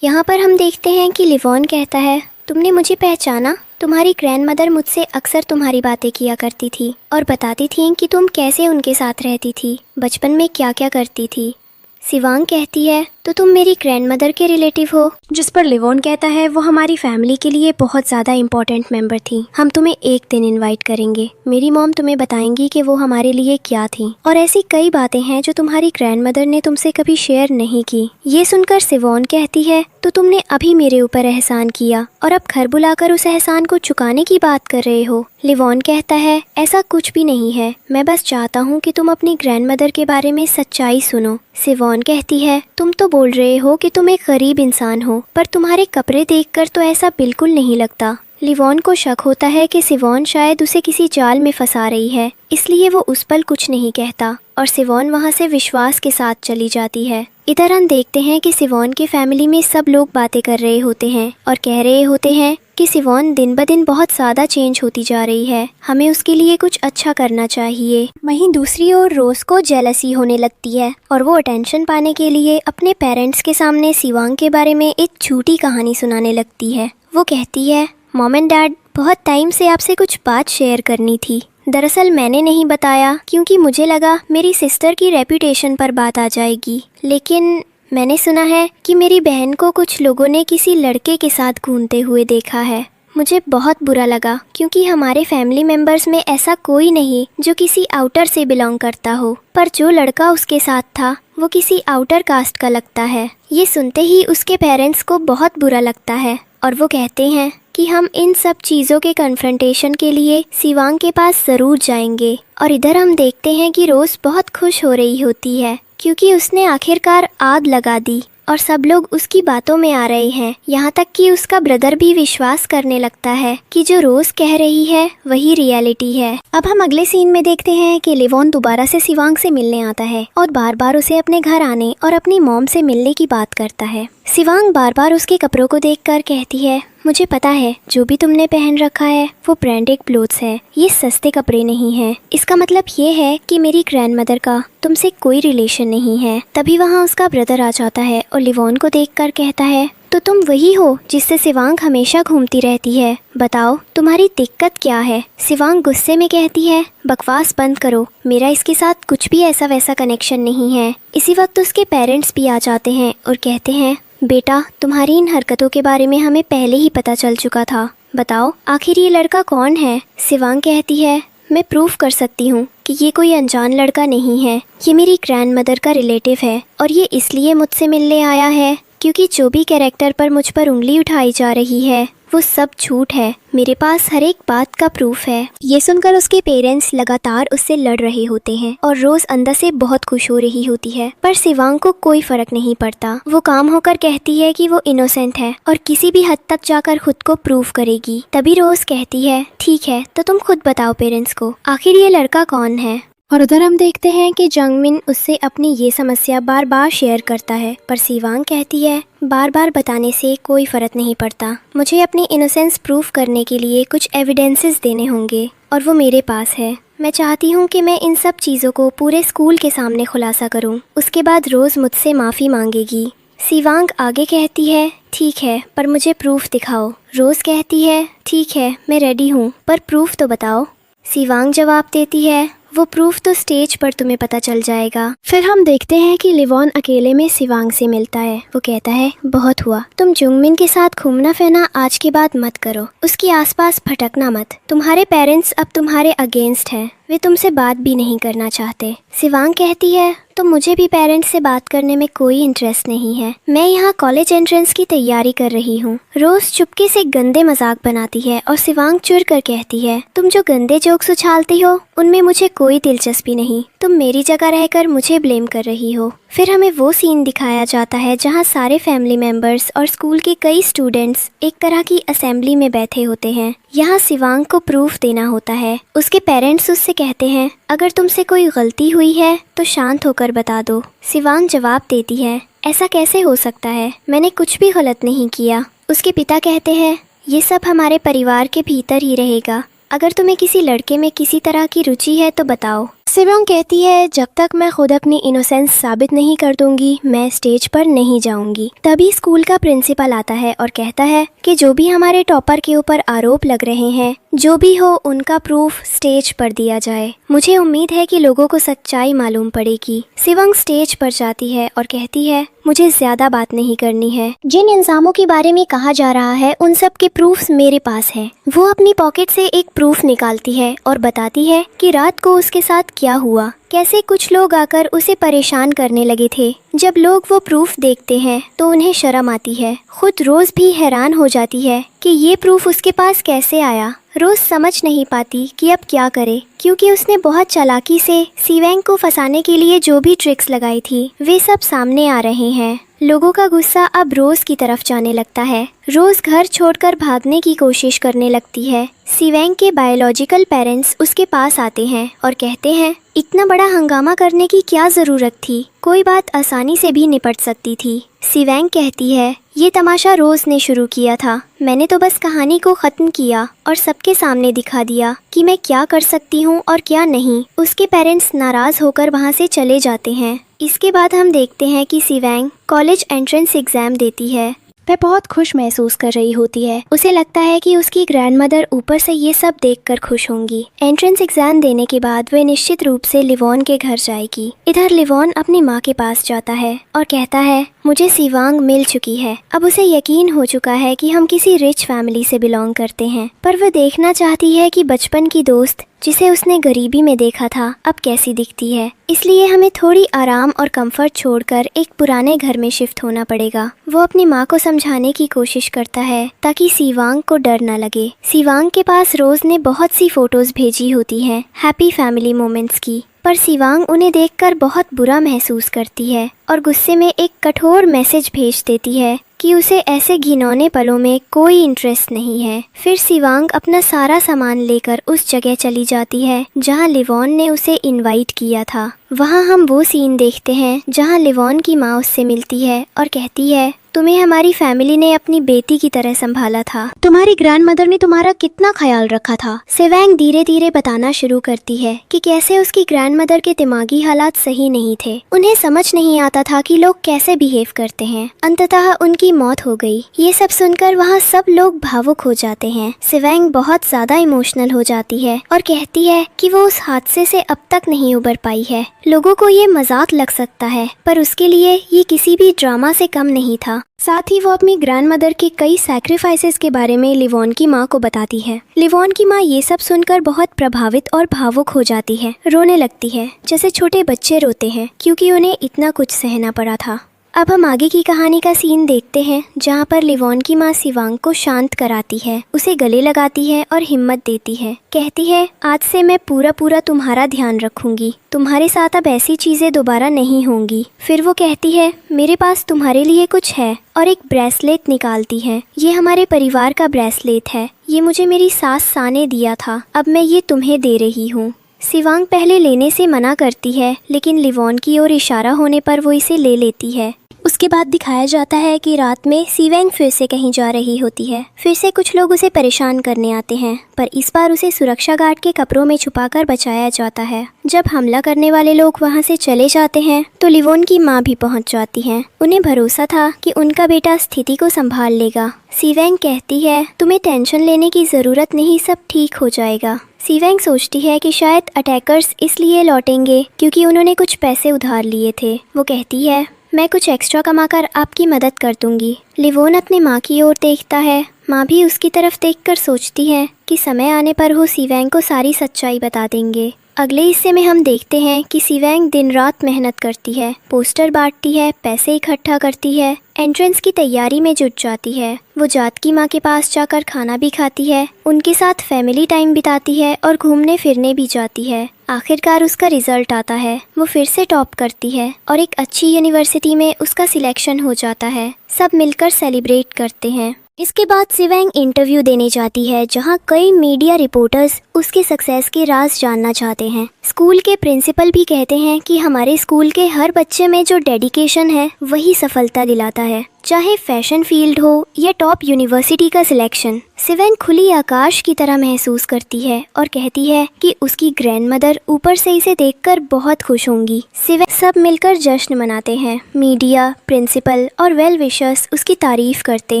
Speaker 3: यहाँ पर हम देखते हैं कि लिवॉन कहता है, तुमने मुझे पहचाना? तुम्हारी ग्रैंडमदर मुझसे अक्सर तुम्हारी बातें किया करती थी और बताती थी कि तुम कैसे उनके साथ रहती थी, बचपन में क्या क्या करती थी। सिवांग कहती है, तो तुम मेरी ग्रैंडमदर के रिलेटिव हो? जिस पर लिवॉन कहता है, वो हमारी फैमिली के लिए बहुत ज़्यादा इम्पोर्टेंट मेंबर थी। हम तुम्हें एक दिन इनवाइट करेंगे। मेरी मॉम तुम्हें बताएंगी कि वो हमारे लिए क्या थी, और ऐसी कई बातें हैं जो तुम्हारी ग्रैंडमदर ने तुमसे कभी शेयर नहीं की। ये सुनकर सिवॉन कहती है, तो तुमने अभी मेरे ऊपर एहसान किया और अब घर बुलाकर उस एहसान को चुकाने की बात कर रहे हो। लिवॉन कहता है, ऐसा कुछ भी नहीं है, मैं बस चाहता हूँ कि तुम अपनी ग्रैंडमदर के बारे में सच्चाई सुनो। सिवॉन कहती है, तुम तो बोल रहे हो कि तुम एक गरीब इंसान हो, पर तुम्हारे कपड़े देखकर तो ऐसा बिल्कुल नहीं लगता। लिवॉन को शक होता है कि सिवॉन शायद उसे किसी जाल में फंसा रही है, इसलिए वो उस पल कुछ नहीं कहता और सिवॉन वहाँ से विश्वास के साथ चली जाती है। इधर हम देखते हैं कि सिवॉन की फैमिली में सब लोग बातें कर रहे होते हैं और कह रहे होते हैं कि सिवॉन दिन ब दिन बहुत ज़्यादा चेंज होती जा रही है, हमें उसके लिए कुछ अच्छा करना चाहिए। वहीं दूसरी ओर रोज को जेलसी होने लगती है और वो अटेंशन पाने के लिए अपने पेरेंट्स के सामने सिवांग के बारे में एक झूठी कहानी सुनाने लगती है। वो कहती है, मॉम एंड डैड, बहुत टाइम से आपसे कुछ बात शेयर करनी थी। दरअसल मैंने नहीं बताया क्योंकि मुझे लगा मेरी सिस्टर की रेपुटेशन पर बात आ जाएगी, लेकिन मैंने सुना है कि मेरी बहन को कुछ लोगों ने किसी लड़के के साथ घूमते हुए देखा है। मुझे बहुत बुरा लगा क्योंकि हमारे फैमिली मेंबर्स में ऐसा कोई नहीं जो किसी आउटर से बिलोंग करता हो, पर जो लड़का उसके साथ था वो किसी आउटर कास्ट का लगता है। ये सुनते ही उसके पेरेंट्स को बहुत बुरा लगता है और वो कहते हैं कि हम इन सब चीज़ों के कन्फ्रंटेशन के लिए सिवांग के पास ज़रूर जाएंगे। और इधर हम देखते हैं कि रोज़ बहुत खुश हो रही होती है क्योंकि उसने आखिरकार आग लगा दी और सब लोग उसकी बातों में आ रहे हैं। यहाँ तक कि उसका ब्रदर भी विश्वास करने लगता है कि जो रोज कह रही है वही रियलिटी है। अब हम अगले सीन में देखते हैं कि लिवॉन दोबारा से सिवांग से मिलने आता है और बार बार उसे अपने घर आने और अपनी मॉम से मिलने की बात करता है। सिवांग बार बार उसके कपड़ों को देखकर कहती है, मुझे पता है जो भी तुमने पहन रखा है वो ब्रांडेड क्लोथ्स है, ये सस्ते कपड़े नहीं हैं। इसका मतलब ये है कि मेरी ग्रैंडमदर का तुमसे कोई रिलेशन नहीं है। तभी वहाँ उसका ब्रदर आ जाता है और लिवॉन को देखकर कहता है, तो तुम वही हो जिससे सिवांग हमेशा घूमती रहती है, बताओ तुम्हारी दिक्कत क्या है। सिवांग गुस्से में कहती है, बकवास बंद करो, मेरा इसके साथ कुछ भी ऐसा वैसा कनेक्शन नहीं है। इसी वक्त उसके पेरेंट्स भी आ जाते हैं और कहते हैं, बेटा तुम्हारी इन हरकतों के बारे में हमें पहले ही पता चल चुका था, बताओ आखिर ये लड़का कौन है। सिवांग कहती है, मैं प्रूफ कर सकती हूँ कि ये कोई अनजान लड़का नहीं है, ये मेरी ग्रैंडमदर का रिलेटिव है और ये इसलिए मुझसे मिलने आया है क्योंकि जो भी कैरेक्टर पर मुझ पर उंगली उठाई जा रही है वो सब झूठ है, मेरे पास हर एक बात का प्रूफ है। ये सुनकर उसके पेरेंट्स लगातार उससे लड़ रहे होते हैं और रोज अंदर से बहुत खुश हो रही होती है, पर सिवांग को कोई फर्क नहीं पड़ता। वो काम होकर कहती है कि वो इनोसेंट है और किसी भी हद तक जाकर खुद को प्रूव करेगी। तभी रोज कहती है, ठीक है तो तुम खुद बताओ पेरेंट्स को आखिर ये लड़का कौन है। और उधर हम देखते हैं कि जंगमिन उससे अपनी ये समस्या बार बार शेयर करता है, पर सिवांग कहती है, बार बार बताने से कोई फर्क नहीं पड़ता, मुझे अपनी इनोसेंस प्रूफ करने के लिए कुछ एविडेंसेस देने होंगे और वो मेरे पास है। मैं चाहती हूँ कि मैं इन सब चीज़ों को पूरे स्कूल के सामने खुलासा करूँ, उसके बाद रोज़ मुझसे माफ़ी मांगेगी। सिवांग आगे कहती है, ठीक है पर मुझे प्रूफ दिखाओ। रोज़ कहती है, ठीक है मैं रेडी हूँ पर प्रूफ तो बताओ। सिवांग जवाब देती है, वो प्रूफ तो स्टेज पर तुम्हें पता चल जाएगा। फिर हम देखते हैं कि लिवॉन अकेले में सिवांग से मिलता है। वो कहता है, बहुत हुआ, तुम जुंगमिन के साथ घूमना फिरना आज के बाद मत करो, उसके आसपास भटकना मत, तुम्हारे पेरेंट्स अब तुम्हारे अगेंस्ट हैं। वे तुमसे बात भी नहीं करना चाहते। शिवांग कहती है तो मुझे भी पेरेंट्स से बात करने में कोई इंटरेस्ट नहीं है। मैं यहाँ कॉलेज एंट्रेंस की तैयारी कर रही हूँ। रोज चुपके से गंदे मजाक बनाती है और शिवांग चिढ़ कर कहती है तुम जो गंदे जोक्स उछालती हो उनमें मुझे कोई दिलचस्पी नहीं। तुम मेरी जगह रहकर मुझे ब्लेम कर रही हो। फिर हमें वो सीन दिखाया जाता है जहाँ सारे फैमिली मेंबर्स और स्कूल के कई स्टूडेंट्स एक तरह की असेंबली में बैठे होते हैं। यहाँ शिवांग को प्रूफ देना होता है। उसके पेरेंट्स उससे कहते हैं अगर तुमसे कोई गलती हुई है तो शांत होकर बता दो। शिवांग जवाब देती है ऐसा कैसे हो सकता है, मैंने कुछ भी गलत नहीं किया। उसके पिता कहते हैं ये सब हमारे परिवार के भीतर ही रहेगा। अगर तुम्हें किसी लड़के में किसी तरह की रुचि है तो बताओ। शिवांग कहती है जब तक मैं खुद अपनी इनोसेंस साबित नहीं कर दूंगी मैं स्टेज पर नहीं जाऊंगी। तभी स्कूल का प्रिंसिपल आता है और कहता है कि जो भी हमारे टॉपर के ऊपर आरोप लग रहे हैं जो भी हो उनका प्रूफ स्टेज पर दिया जाए। मुझे उम्मीद है कि लोगों को सच्चाई मालूम पड़ेगी। शिवांग स्टेज पर जाती है और कहती है मुझे ज्यादा बात नहीं करनी है। जिन इल्जामों के बारे में कहा जा रहा है उन सब के प्रूफ्स मेरे पास है। वो अपनी पॉकेट से एक प्रूफ निकालती है और बताती है कि रात को उसके साथ क्या हुआ, कैसे कुछ लोग आकर उसे परेशान करने लगे थे। जब लोग वो प्रूफ देखते हैं तो उन्हें शर्म आती है। खुद रोज भी हैरान हो जाती है कि ये प्रूफ उसके पास कैसे आया। रोज समझ नहीं पाती कि अब क्या करे, क्योंकि उसने बहुत चालाकी से शिवांग को फंसाने के लिए जो भी ट्रिक्स लगाई थी वे सब सामने आ रहे हैं। लोगों का गुस्सा अब रोज की तरफ जाने लगता है। रोज घर छोड़कर भागने की कोशिश करने लगती है। शिवांग के बायोलॉजिकल पेरेंट्स उसके पास आते हैं और कहते हैं इतना बड़ा हंगामा करने की क्या जरूरत थी, कोई बात आसानी से भी निपट सकती थी। शिवांग कहती है ये तमाशा रोज ने शुरू किया था, मैंने तो बस कहानी को खत्म किया और सबके सामने दिखा दिया कि मैं क्या कर सकती हूँ और क्या नहीं। उसके पेरेंट्स नाराज होकर वहाँ से चले जाते हैं। इसके बाद हम देखते हैं कि शिवांग कॉलेज एंट्रेंस एग्जाम देती है। वह बहुत खुश महसूस कर रही होती है। उसे लगता है कि उसकी ग्रैंडमदर ऊपर से ये सब देखकर खुश होंगी। एंट्रेंस एग्जाम देने के बाद वह निश्चित रूप से लिवॉन के घर जाएगी। इधर लिवॉन अपनी माँ के पास जाता है और कहता है मुझे शिवांग मिल चुकी है। अब उसे यकीन हो चुका है कि हम किसी रिच फैमिली से बिलोंग करते हैं, पर वह देखना चाहती है कि बचपन की दोस्त जिसे उसने गरीबी में देखा था अब कैसी दिखती है। इसलिए हमें थोड़ी आराम और कंफर्ट छोड़कर एक पुराने घर में शिफ्ट होना पड़ेगा। वो अपनी माँ को समझाने की कोशिश करता है ताकि शिवांग को डर न लगे। शिवांग के पास रोज ने बहुत सी फोटोज भेजी होती हैं हैप्पी फैमिली मोमेंट्स की, पर शिवांग उन्हें देखकर बहुत बुरा महसूस करती है और गुस्से में एक कठोर मैसेज भेज देती है कि उसे ऐसे घिनौने पलों में कोई इंटरेस्ट नहीं है। फिर शिवांग अपना सारा सामान लेकर उस जगह चली जाती है जहां लिवॉन ने उसे इनवाइट किया था। वहां हम वो सीन देखते हैं जहां लिवॉन की माँ उससे मिलती है और कहती है तुम्हें हमारी फैमिली ने अपनी बेटी की तरह संभाला था, तुम्हारी ग्रैंडमदर ने तुम्हारा कितना ख्याल रखा था। शिवांग धीरे धीरे बताना शुरू करती है कि कैसे उसकी ग्रैंडमदर के दिमागी हालात सही नहीं थे। उन्हें समझ नहीं आता था कि लोग कैसे बिहेव करते हैं। अंततः उनकी मौत हो गई। ये सब सुनकर वहाँ सब लोग भावुक हो जाते हैं। शिवांग बहुत ज्यादा इमोशनल हो जाती है और कहती है कि वो उस हादसे से अब तक नहीं उबर पाई है। लोगों को ये मजाक लग सकता है पर उसके लिए ये किसी भी ड्रामा से कम नहीं था। साथ ही वो अपनी ग्रैंडमदर के कई सैक्रिफाइसेस के बारे में लिवॉन की माँ को बताती है। लिवॉन की माँ ये सब सुनकर बहुत प्रभावित और भावुक हो जाती है, रोने लगती है जैसे छोटे बच्चे रोते हैं क्योंकि उन्हें इतना कुछ सहना पड़ा था। अब हम आगे की कहानी का सीन देखते हैं जहाँ पर लिवॉन की माँ शिवांग को शांत कराती है, उसे गले लगाती है और हिम्मत देती है। कहती है आज से मैं पूरा तुम्हारा ध्यान रखूंगी, तुम्हारे साथ अब ऐसी चीजें दोबारा नहीं होंगी। फिर वो कहती है मेरे पास तुम्हारे लिए कुछ है और एक ब्रेसलेट निकालती है। ये हमारे परिवार का ब्रेसलेट है, ये मुझे मेरी सास सा ने दिया था, अब मैं ये तुम्हें दे रही हूँ। शिवांग पहले लेने से मना करती है लेकिन लिवॉन की ओर इशारा होने पर वो इसे ले लेती है। उसके बाद दिखाया जाता है कि रात में शिवांग फिर से कहीं जा रही होती है। फिर से कुछ लोग उसे परेशान करने आते हैं पर इस बार उसे सुरक्षा गार्ड के कपड़ों में छुपाकर बचाया जाता है। जब हमला करने वाले लोग वहां से चले जाते हैं तो लिवॉन की माँ भी पहुंच जाती है। उन्हें भरोसा था कि उनका बेटा स्थिति को संभाल लेगा। शिवांग कहती है तुम्हें टेंशन लेने की जरूरत नहीं, सब ठीक हो जाएगा। शिवांग सोचती है कि शायद अटैकर्स इसलिए लौटेंगे क्योंकि उन्होंने कुछ पैसे उधार लिए थे। वो कहती है मैं कुछ एक्स्ट्रा कमाकर आपकी मदद कर दूंगी। लिवॉन अपनी माँ की ओर देखता है। माँ भी उसकी तरफ देखकर सोचती है कि समय आने पर वो शिवांग को सारी सच्चाई बता देंगे। अगले हिस्से में हम देखते हैं कि सिवेंग दिन रात मेहनत करती है, पोस्टर बांटती है, पैसे इकट्ठा करती है, एंट्रेंस की तैयारी में जुट जाती है। वो जात की माँ के पास जाकर खाना भी खाती है, उनके साथ फैमिली टाइम बिताती है और घूमने फिरने भी जाती है। आखिरकार उसका रिजल्ट आता है, वो फिर से टॉप करती है और एक अच्छी यूनिवर्सिटी में उसका सिलेक्शन हो जाता है। सब मिलकर सेलिब्रेट करते हैं। इसके बाद सिवेंग इंटरव्यू देने जाती है, जहाँ कई मीडिया रिपोर्टर्स उसके सक्सेस के राज जानना चाहते हैं। स्कूल के प्रिंसिपल भी कहते हैं कि हमारे स्कूल के हर बच्चे में जो डेडिकेशन है वही सफलता दिलाता है, चाहे फैशन फील्ड हो या टॉप यूनिवर्सिटी का सिलेक्शन। सिवेंग खुली आकाश की तरह महसूस करती है और कहती है कि उसकी ग्रैंडमदर ऊपर से इसे देखकर बहुत खुश होंगी। सिवेंग सब मिलकर जश्न मनाते हैं। मीडिया, प्रिंसिपल और वेल विशर्स उसकी तारीफ करते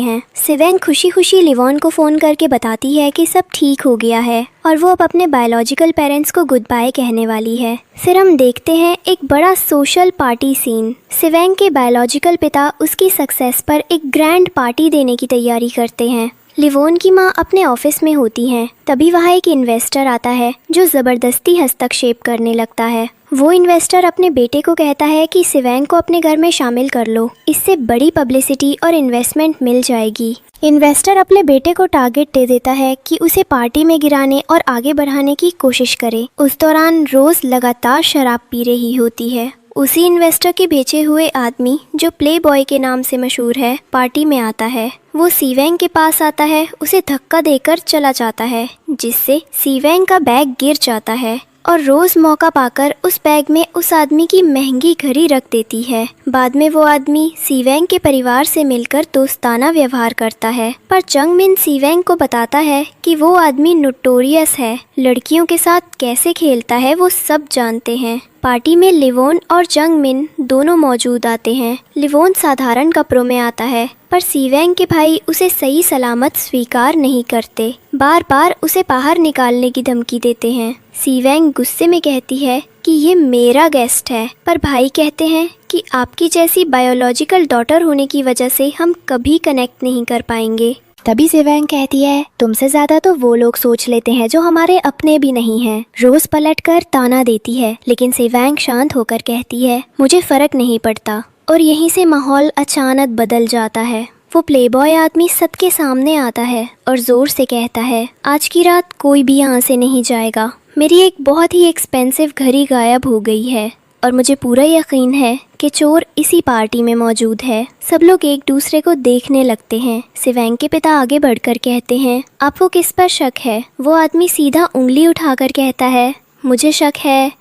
Speaker 3: हैं। सिवेंग खुशी खुशी लिवॉन को फ़ोन करके बताती है कि सब ठीक हो गया है और वो अब अपने बायोलॉजिकल पेरेंट्स को गुड बाय कहने वाली है। फिर हम देखते हैं एक बड़ा सोशल पार्टी सीन। सिवेंग के बायोलॉजिकल पिता उसकी सक्सेस पर एक ग्रैंड पार्टी देने की तैयारी करते हैं। लिवोन की माँ अपने ऑफिस में होती हैं, तभी वहाँ एक इन्वेस्टर आता है जो ज़बरदस्ती हस्तक्षेप करने लगता है। वो इन्वेस्टर अपने बेटे को कहता है कि सिवेंग को अपने घर में शामिल कर लो, इससे बड़ी पब्लिसिटी और इन्वेस्टमेंट मिल जाएगी। इन्वेस्टर अपने बेटे को टारगेट दे देता है कि उसे पार्टी में गिराने और आगे बढ़ाने की कोशिश करे। उस दौरान रोज लगातार शराब पी रही होती है। उसी इन्वेस्टर के भेजे हुए आदमी, जो प्ले बॉय के नाम से मशहूर है, पार्टी में आता है। वो सिवेंग के पास आता है, उसे धक्का देकर चला जाता है, जिससे सिवेंग का बैग गिर जाता है और रोज मौका पाकर उस बैग में उस आदमी की महंगी घड़ी रख देती है। बाद में वो आदमी सिवेंग के परिवार से मिलकर दोस्ताना व्यवहार करता है, पर जंग मिन सिवेंग को बताता है कि वो आदमी नोटोरियस है, लड़कियों के साथ कैसे खेलता है वो सब जानते हैं। पार्टी में लिवोन और जंग मिन दोनों मौजूद आते हैं। लिवोन साधारण कपड़ों में आता है, पर सिवेंग के भाई उसे सही सलामत स्वीकार नहीं करते, बार बार उसे बाहर निकालने की धमकी देते हैं। सिवेंग गुस्से में कहती है कि ये मेरा गेस्ट है, पर भाई कहते हैं कि आपकी जैसी बायोलॉजिकल डॉटर होने की वजह से हम कभी कनेक्ट नहीं कर पाएंगे।
Speaker 1: तभी सिवेंग कहती है, तुमसे ज्यादा तो वो लोग सोच लेते हैं जो हमारे अपने भी नहीं हैं। रोज पलटकर ताना देती है, लेकिन सिवेंग शांत होकर कहती है, मुझे फर्क नहीं पड़ता। और यहीं से माहौल अचानक बदल जाता है। वो प्लेबॉय आदमी सबके सामने आता है और जोर से कहता है, आज की रात कोई भी यहाँ से नहीं जाएगा। मेरी एक बहुत ही एक्सपेंसिव घड़ी गायब हो गई है और मुझे पूरा यकीन है कि चोर इसी पार्टी में मौजूद है। सब लोग एक दूसरे को देखने लगते हैं। सिवेंग के पिता आगे बढ़कर कहते हैं, आपको किस पर शक है? वो आदमी सीधा उंगली उठाकर कहता है, मुझे शक है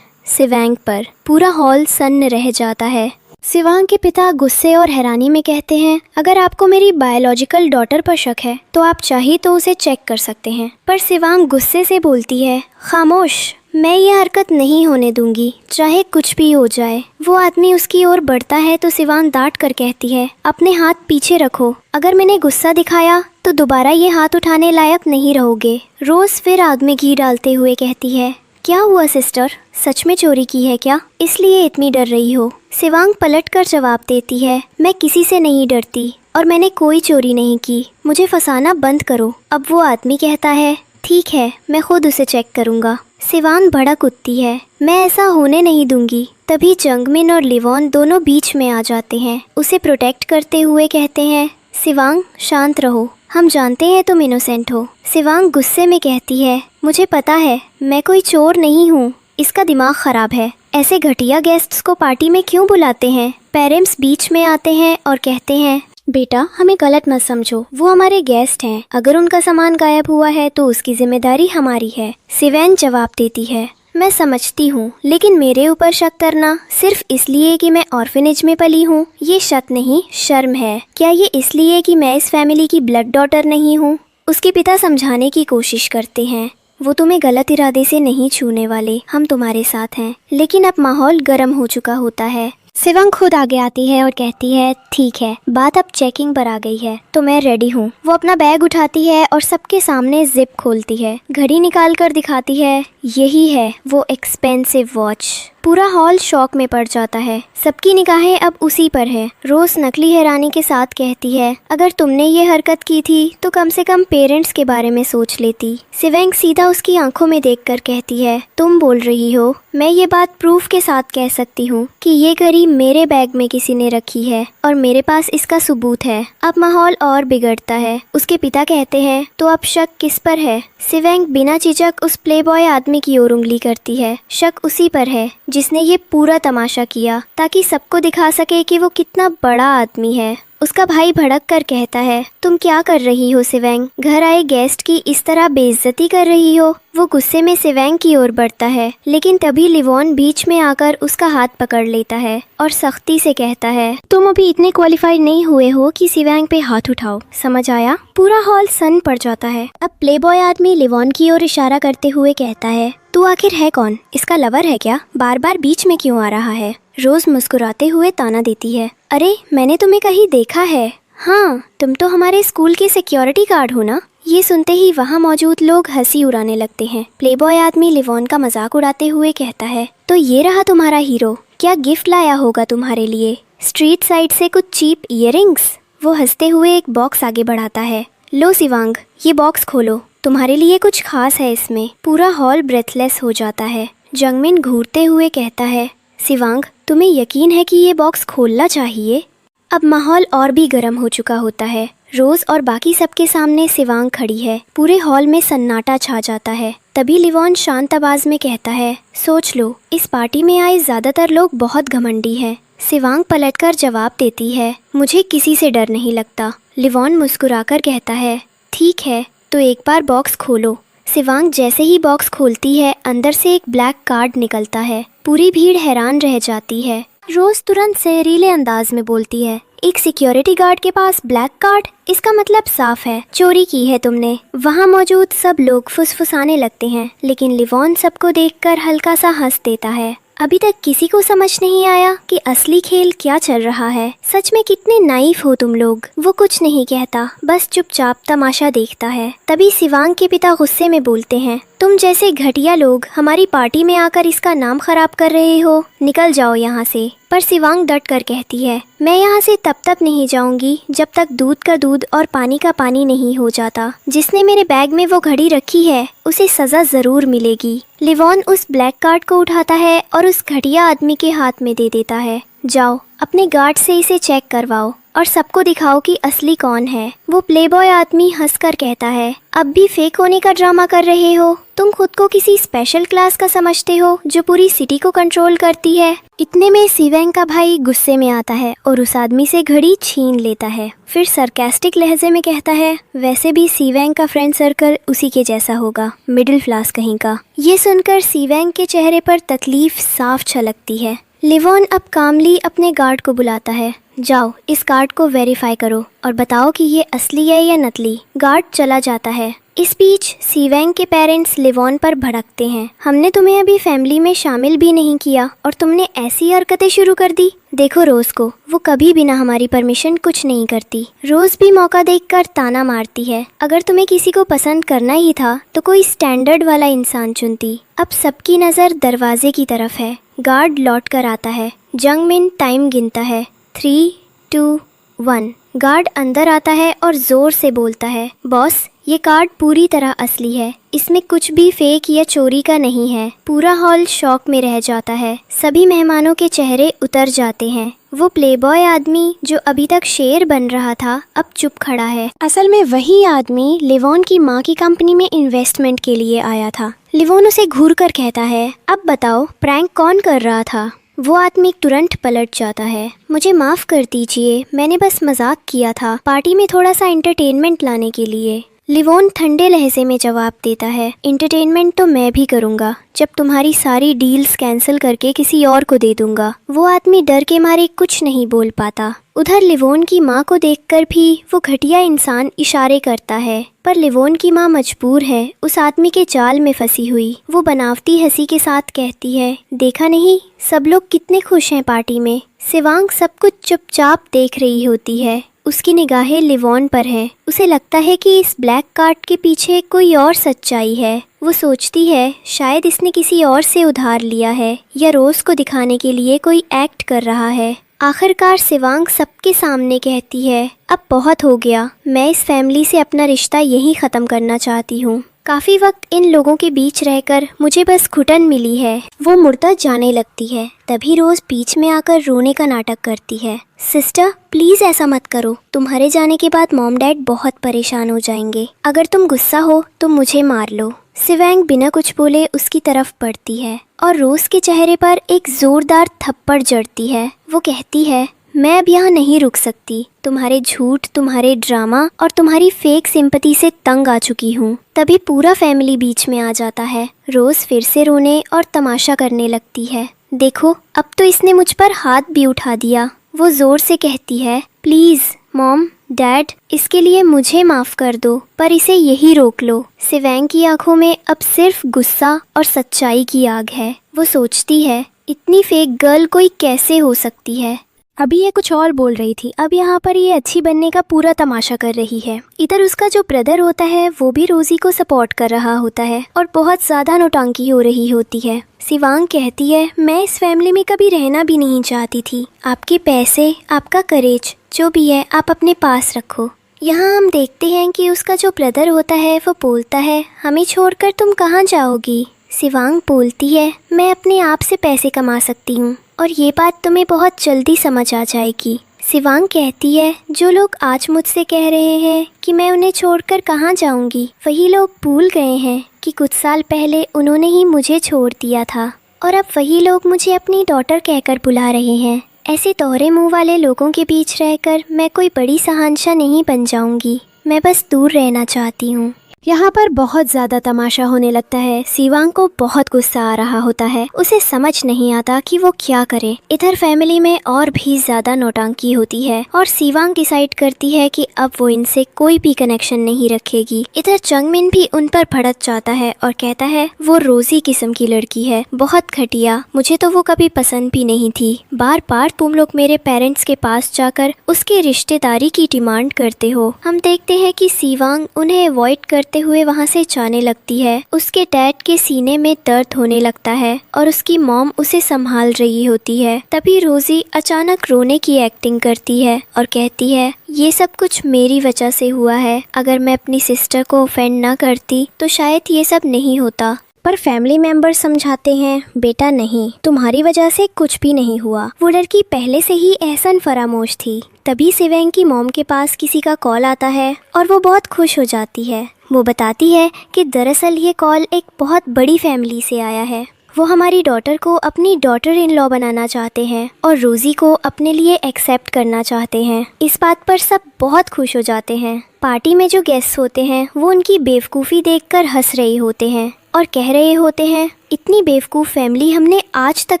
Speaker 1: सिवेंग पर। पूरा हॉल सन्न रह जाता है। सिवेंग के पिता गुस्से और हैरानी में कहते हैं, अगर आपको मेरी बायोलॉजिकल डॉटर पर शक है तो आप चाहिए तो उसे चेक कर सकते हैं। पर सिवेंग गुस्से से बोलती है, खामोश, मैं ये हरकत नहीं होने दूंगी, चाहे कुछ भी हो जाए। वो आदमी उसकी ओर बढ़ता है तो सिवेंग डांट कर कहती है, अपने हाथ पीछे रखो, अगर मैंने गुस्सा दिखाया तो दोबारा ये हाथ उठाने लायक नहीं रहोगे। रोज फिर आग में घी डालते हुए कहती है, क्या हुआ सिस्टर, सच में चोरी की है क्या? इसलिए इतनी डर रही हो? सिवेंग पलटकर जवाब देती है, मैं किसी से नहीं डरती और मैंने कोई चोरी नहीं की, मुझे फंसाना बंद करो। अब वो आदमी कहता है, ठीक है, मैं खुद उसे चेक करूँगा। सिवेंग भड़क उठती है, मैं ऐसा होने नहीं दूंगी। तभी जंगमिन और लिवॉन दोनों बीच में आ जाते हैं। उसे प्रोटेक्ट करते हुए कहते हैं, सिवेंग शांत रहो, हम जानते हैं तुम इनोसेंट हो। सिवेंग गुस्से में कहती है, मुझे पता है मैं कोई चोर नहीं हूँ, इसका दिमाग खराब है। ऐसे घटिया गेस्ट्स को पार्टी में क्यों बुलाते हैं? पेरेंट्स बीच में आते हैं और कहते हैं, बेटा हमें गलत मत समझो, वो हमारे गेस्ट हैं, अगर उनका सामान गायब हुआ है तो उसकी जिम्मेदारी हमारी है। सिवेंग जवाब देती है, मैं समझती हूँ, लेकिन मेरे ऊपर शक करना सिर्फ इसलिए कि मैं ऑर्फनेज में पली हूँ, ये शक नहीं शर्म है। क्या ये इसलिए कि मैं इस फैमिली की ब्लड डॉटर नहीं हूँ? उसके पिता समझाने की कोशिश करते हैं, वो तुम्हें गलत इरादे से नहीं छूने वाले, हम तुम्हारे साथ हैं। लेकिन अब माहौल गर्म हो चुका होता है। सिवेंग खुद आगे आती है और कहती है, ठीक है, बात अब चेकिंग पर आ गई है तो मैं रेडी हूँ। वो अपना बैग उठाती है और सबके सामने जिप खोलती है, घड़ी निकाल कर दिखाती है, यही है वो एक्सपेंसिव वॉच।
Speaker 3: पूरा हॉल शॉक में पड़ जाता है। सबकी निगाहें अब उसी पर है। रोज नकली हैरानी के साथ कहती है, अगर तुमने ये हरकत की थी तो कम से कम पेरेंट्स के बारे में सोच लेती। सिवेंग सीधा उसकी आंखों में देखकर कहती है, तुम बोल रही हो? मैं ये बात प्रूफ के साथ कह सकती हूँ कि ये घड़ी मेरे बैग में किसी ने रखी है और मेरे पास इसका सबूत है। अब माहौल और बिगड़ता है। उसके पिता कहते हैं, तो अब शक किस पर है? सिवेंग बिना झिझक उस प्लेबॉय आदमी की ओर उंगली करती है। शक उसी पर है जिसने ये पूरा तमाशा किया ताकि सबको दिखा सके कि वो कितना बड़ा आदमी है। उसका भाई भड़क कर कहता है, तुम क्या कर रही हो सिवेंग? घर आए गेस्ट की इस तरह बेइज्जती कर रही हो। वो गुस्से में सिवेंग की ओर बढ़ता है, लेकिन तभी लिवॉन बीच में आकर उसका हाथ पकड़ लेता है और सख्ती से कहता है, तुम अभी इतने क्वालिफाइड नहीं हुए हो कि सिवेंग पे हाथ उठाओ, समझ आया? पूरा हॉल सन पड़ जाता है। अब प्लेबॉय आदमी लिवॉन की ओर इशारा करते हुए कहता है, तू आखिर है कौन? इसका लवर है क्या? बार बार बीच में क्यों आ रहा है? रोज मुस्कुराते हुए ताना देती है, अरे मैंने तुम्हें कहीं देखा है। हाँ, तुम तो हमारे स्कूल के सिक्योरिटी गार्ड हो ना? ये सुनते ही वहाँ मौजूद लोग हंसी उड़ाने लगते हैं। प्लेबॉय आदमी लिवॉन का मजाक उड़ाते हुए कहता है, तो ये रहा तुम्हारा हीरो, क्या गिफ्ट लाया होगा तुम्हारे लिए? स्ट्रीट साइड से कुछ चीप इयररिंग्स? वो हंसते हुए एक बॉक्स आगे बढ़ाता है। लो सिवांग, ये बॉक्स खोलो, तुम्हारे लिए कुछ खास है इसमें। पूरा हॉल ब्रेथलेस हो जाता है। जंगमिन घूरते हुए कहता है, सिवांग तुम्हें यकीन है कि ये बॉक्स खोलना चाहिए? अब माहौल और भी गर्म हो चुका होता है। रोज और बाकी सबके सामने सिवांग खड़ी है। पूरे हॉल में सन्नाटा छा जाता है। तभी लिवॉन शांत आवाज में कहता है, सोच लो, इस पार्टी में आए ज्यादातर लोग बहुत घमंडी हैं। सिवांग पलटकर जवाब देती है, मुझे किसी से डर नहीं लगता। लिवॉन मुस्कुराकर कहता है, ठीक है, तो एक बार बॉक्स खोलो। सिवांग जैसे ही बॉक्स खोलती है, अंदर से एक ब्लैक कार्ड निकलता है। पूरी भीड़ हैरान रह जाती है। रोज तुरंत सहरीले अंदाज में बोलती है, एक सिक्योरिटी गार्ड के पास ब्लैक कार्ड? इसका मतलब साफ है, चोरी की है तुमने। वहाँ मौजूद सब लोग फुसफुसाने लगते हैं, लेकिन लिवॉन सबको देखकर हल्का सा हंस देता है। अभी तक किसी को समझ नहीं आया कि असली खेल क्या चल रहा है। सच में कितने नाइफ हो तुम लोग। वो कुछ नहीं कहता, बस चुपचाप तमाशा देखता है। तभी सिवांग के पिता गुस्से में बोलते हैं, तुम जैसे घटिया लोग हमारी पार्टी में आकर इसका नाम खराब कर रहे हो, निकल जाओ यहाँ से। पर सिवांग डट कर कहती है, मैं यहाँ से तब तक नहीं जाऊंगी जब तक दूध का दूध और पानी का पानी नहीं हो जाता। जिसने मेरे बैग में वो घड़ी रखी है उसे सजा जरूर मिलेगी। लिवॉन उस ब्लैक कार्ड को उठाता है और उस घटिया आदमी के हाथ में दे देता है। जाओ अपने गार्ड से इसे चेक करवाओ और सबको दिखाओ कि असली कौन है। वो प्लेबॉय आदमी हंसकर कहता है, अब भी फेक होने का ड्रामा कर रहे हो? तुम खुद को किसी स्पेशल क्लास का समझते हो जो पूरी सिटी को कंट्रोल करती है? इतने में सिवेंग का भाई गुस्से में आता है और उस आदमी से घड़ी छीन लेता है। फिर सरकास्टिक लहजे में कहता है, वैसे भी सिवेंग का फ्रेंड सर्कल उसी के जैसा होगा, मिडिल क्लास कहीं का। ये सुनकर सिवेंग के चेहरे पर तकलीफ साफ छलकती है। लिवॉन अब कामली अपने गार्ड को बुलाता है, जाओ इस कार्ड को वेरीफाई करो और बताओ कि ये असली है या नकली। गार्ड चला जाता है। इस बीच सिवेंग के पेरेंट्स लिवॉन पर भड़कते हैं, हमने तुम्हें अभी फैमिली में शामिल भी नहीं किया और तुमने ऐसी हरकतें शुरू कर दी। देखो रोज को, वो कभी बिना हमारी परमिशन कुछ नहीं करती। रोज भी मौका देखकर ताना मारती है, अगर तुम्हें किसी को पसंद करना ही था तो कोई स्टैंडर्ड वाला इंसान चुनती। अब सबकी नज़र दरवाजे की तरफ है। गार्ड लौट कर आता है। जंगमिन टाइम गिनता है, 3, 2, 1। गार्ड अंदर आता है और जोर से बोलता है, बॉस ये कार्ड पूरी तरह असली है, इसमें कुछ भी फेक या चोरी का नहीं है। पूरा हॉल शॉक में रह जाता है। सभी मेहमानों के चेहरे उतर जाते हैं। वो प्लेबॉय आदमी जो अभी तक शेर बन रहा था अब चुप खड़ा है। असल में वही आदमी लिवॉन की माँ की कंपनी में इन्वेस्टमेंट के लिए आया था। लिवॉन उसे घूर कर कहता है, अब बताओ प्रैंक कौन कर रहा था? वो आदमी तुरंत पलट जाता है, मुझे माफ कर दीजिए, मैंने बस मजाक किया था, पार्टी में थोड़ा सा एंटरटेनमेंट लाने के लिए। लिवॉन ठंडे लहजे में जवाब देता है, एंटरटेनमेंट तो मैं भी करूँगा जब तुम्हारी सारी डील्स कैंसिल करके किसी और को दे दूंगा। वो आदमी डर के मारे कुछ नहीं बोल पाता। उधर लिवॉन की माँ को देखकर भी वो घटिया इंसान इशारे करता है, पर लिवॉन की माँ मजबूर है, उस आदमी के जाल में फंसी हुई। वो बनावटी हंसी के साथ कहती है, देखा नहीं सब लोग कितने खुश हैं पार्टी में। सिवांग सब कुछ चुपचाप देख रही होती है। उसकी निगाहें लिवॉन पर हैं। उसे लगता है कि इस ब्लैक कार्ड के पीछे कोई और सच्चाई है।
Speaker 1: वो सोचती है शायद इसने किसी और से उधार लिया है या रोज को दिखाने के लिए कोई एक्ट कर रहा है। आखिरकार शिवांग सबके सामने कहती है, अब बहुत हो गया, मैं इस फैमिली से अपना रिश्ता यहीं ख़त्म करना चाहती हूँ। काफ़ी वक्त इन लोगों के बीच रहकर मुझे बस घुटन मिली है। वो मुड़ता जाने लगती है, तभी रोज बीच में आकर रोने का नाटक करती है। सिस्टर प्लीज़ ऐसा मत करो, तुम्हारे जाने के बाद मॉम डैड बहुत परेशान हो जाएंगे। अगर तुम गुस्सा हो तो मुझे मार लो। शिवांग बिना कुछ बोले उसकी तरफ बढ़ती है और रोज के चेहरे पर एक जोरदार थप्पड़ जड़ती है। वो कहती है, मैं अब यहाँ नहीं रुक सकती। तुम्हारे झूठ, तुम्हारे ड्रामा और तुम्हारी फेक सिंपैथी से तंग आ चुकी हूँ। तभी पूरा फैमिली बीच में आ जाता है। रोज फिर से रोने और तमाशा करने लगती है। देखो अब तो इसने मुझ पर हाथ भी उठा दिया। वो जोर से कहती है, प्लीज मॉम डैड, इसके लिए मुझे माफ कर दो, पर इसे यही रोक लो। शिवांग की आंखों में अब सिर्फ गुस्सा और सच्चाई की आग है। वो सोचती है, इतनी फेक गर्ल कोई कैसे हो सकती है। अभी ये कुछ और बोल रही थी, अब यहाँ पर ये अच्छी बनने का पूरा तमाशा कर रही है। इधर उसका जो ब्रदर होता है वो भी रोजी को सपोर्ट कर रहा होता है और बहुत ज़्यादा नौटंकी हो रही होती है। शिवांग कहती है, मैं इस फैमिली में कभी रहना भी नहीं चाहती थी। आपके पैसे, आपका करेज जो भी है आप अपने पास रखो। यहाँ हम देखते हैं कि उसका जो ब्रदर होता है वो बोलता है, हमें छोड़कर तुम कहाँ जाओगी। शिवांग बोलती है, मैं अपने आप से पैसे कमा सकती हूँ और ये बात तुम्हें बहुत जल्दी समझ आ जाएगी। शिवांग कहती है, जो लोग आज मुझसे कह रहे हैं कि मैं उन्हें छोड़कर कहाँ जाऊँगी, वही लोग भूल गए हैं कि कुछ साल पहले उन्होंने ही मुझे छोड़ दिया था और अब वही लोग मुझे अपनी डॉटर कहकर बुला रहे हैं। ऐसे दोहरे मुंह वाले लोगों के बीच रहकर मैं कोई बड़ी शहंशाह नहीं बन जाऊँगी। मैं बस दूर रहना चाहती हूँ। यहाँ पर बहुत ज़्यादा तमाशा होने लगता है। शिवांग को बहुत गुस्सा आ रहा होता है। उसे समझ नहीं आता कि वो क्या करे। इधर फैमिली में और भी ज़्यादा नौटंकी होती है और शिवांग डिसाइड करती है कि अब वो इनसे कोई भी कनेक्शन नहीं रखेगी। इधर चंगमिन भी उन पर भड़क जाता है और कहता है, वो रोजी किस्म की लड़की है, बहुत घटिया, मुझे तो वो कभी पसंद भी नहीं थी। बार बार तुम लोग मेरे पेरेंट्स के पास जाकर उसके रिश्तेदारी की डिमांड करते हो। हम देखते हैं कि शिवांग उन्हें अवॉइड करते हुए वहां से जाने लगती है। उसके डैड के सीने में दर्द होने लगता है और उसकी मॉम उसे संभाल रही होती है। तभी रोजी अचानक रोने की एक्टिंग करती है और कहती है, ये सब कुछ मेरी वजह से हुआ है। अगर मैं अपनी सिस्टर को ऑफेंड ना करती तो शायद ये सब नहीं होता। पर फैमिली मेंबर समझाते हैं, बेटा नहीं, तुम्हारी वजह से कुछ भी नहीं हुआ। वो लड़की पहले से ही एहसन फरामोश थी। तभी शिवांग की मॉम के पास किसी का कॉल आता है और वो बहुत खुश हो जाती है। वो बताती है कि दरअसल ये कॉल एक बहुत बड़ी फैमिली से आया है। वो हमारी डॉटर को अपनी डॉटर इन लॉ बनाना चाहते हैं और रोजी को अपने लिए एक्सेप्ट करना चाहते हैं। इस बात पर सब बहुत खुश हो जाते हैं। पार्टी में जो गेस्ट होते हैं वो उनकी बेवकूफ़ी देखकर हंस रहे होते हैं और कह रहे होते हैं, इतनी बेवकूफ़ फैमिली हमने आज तक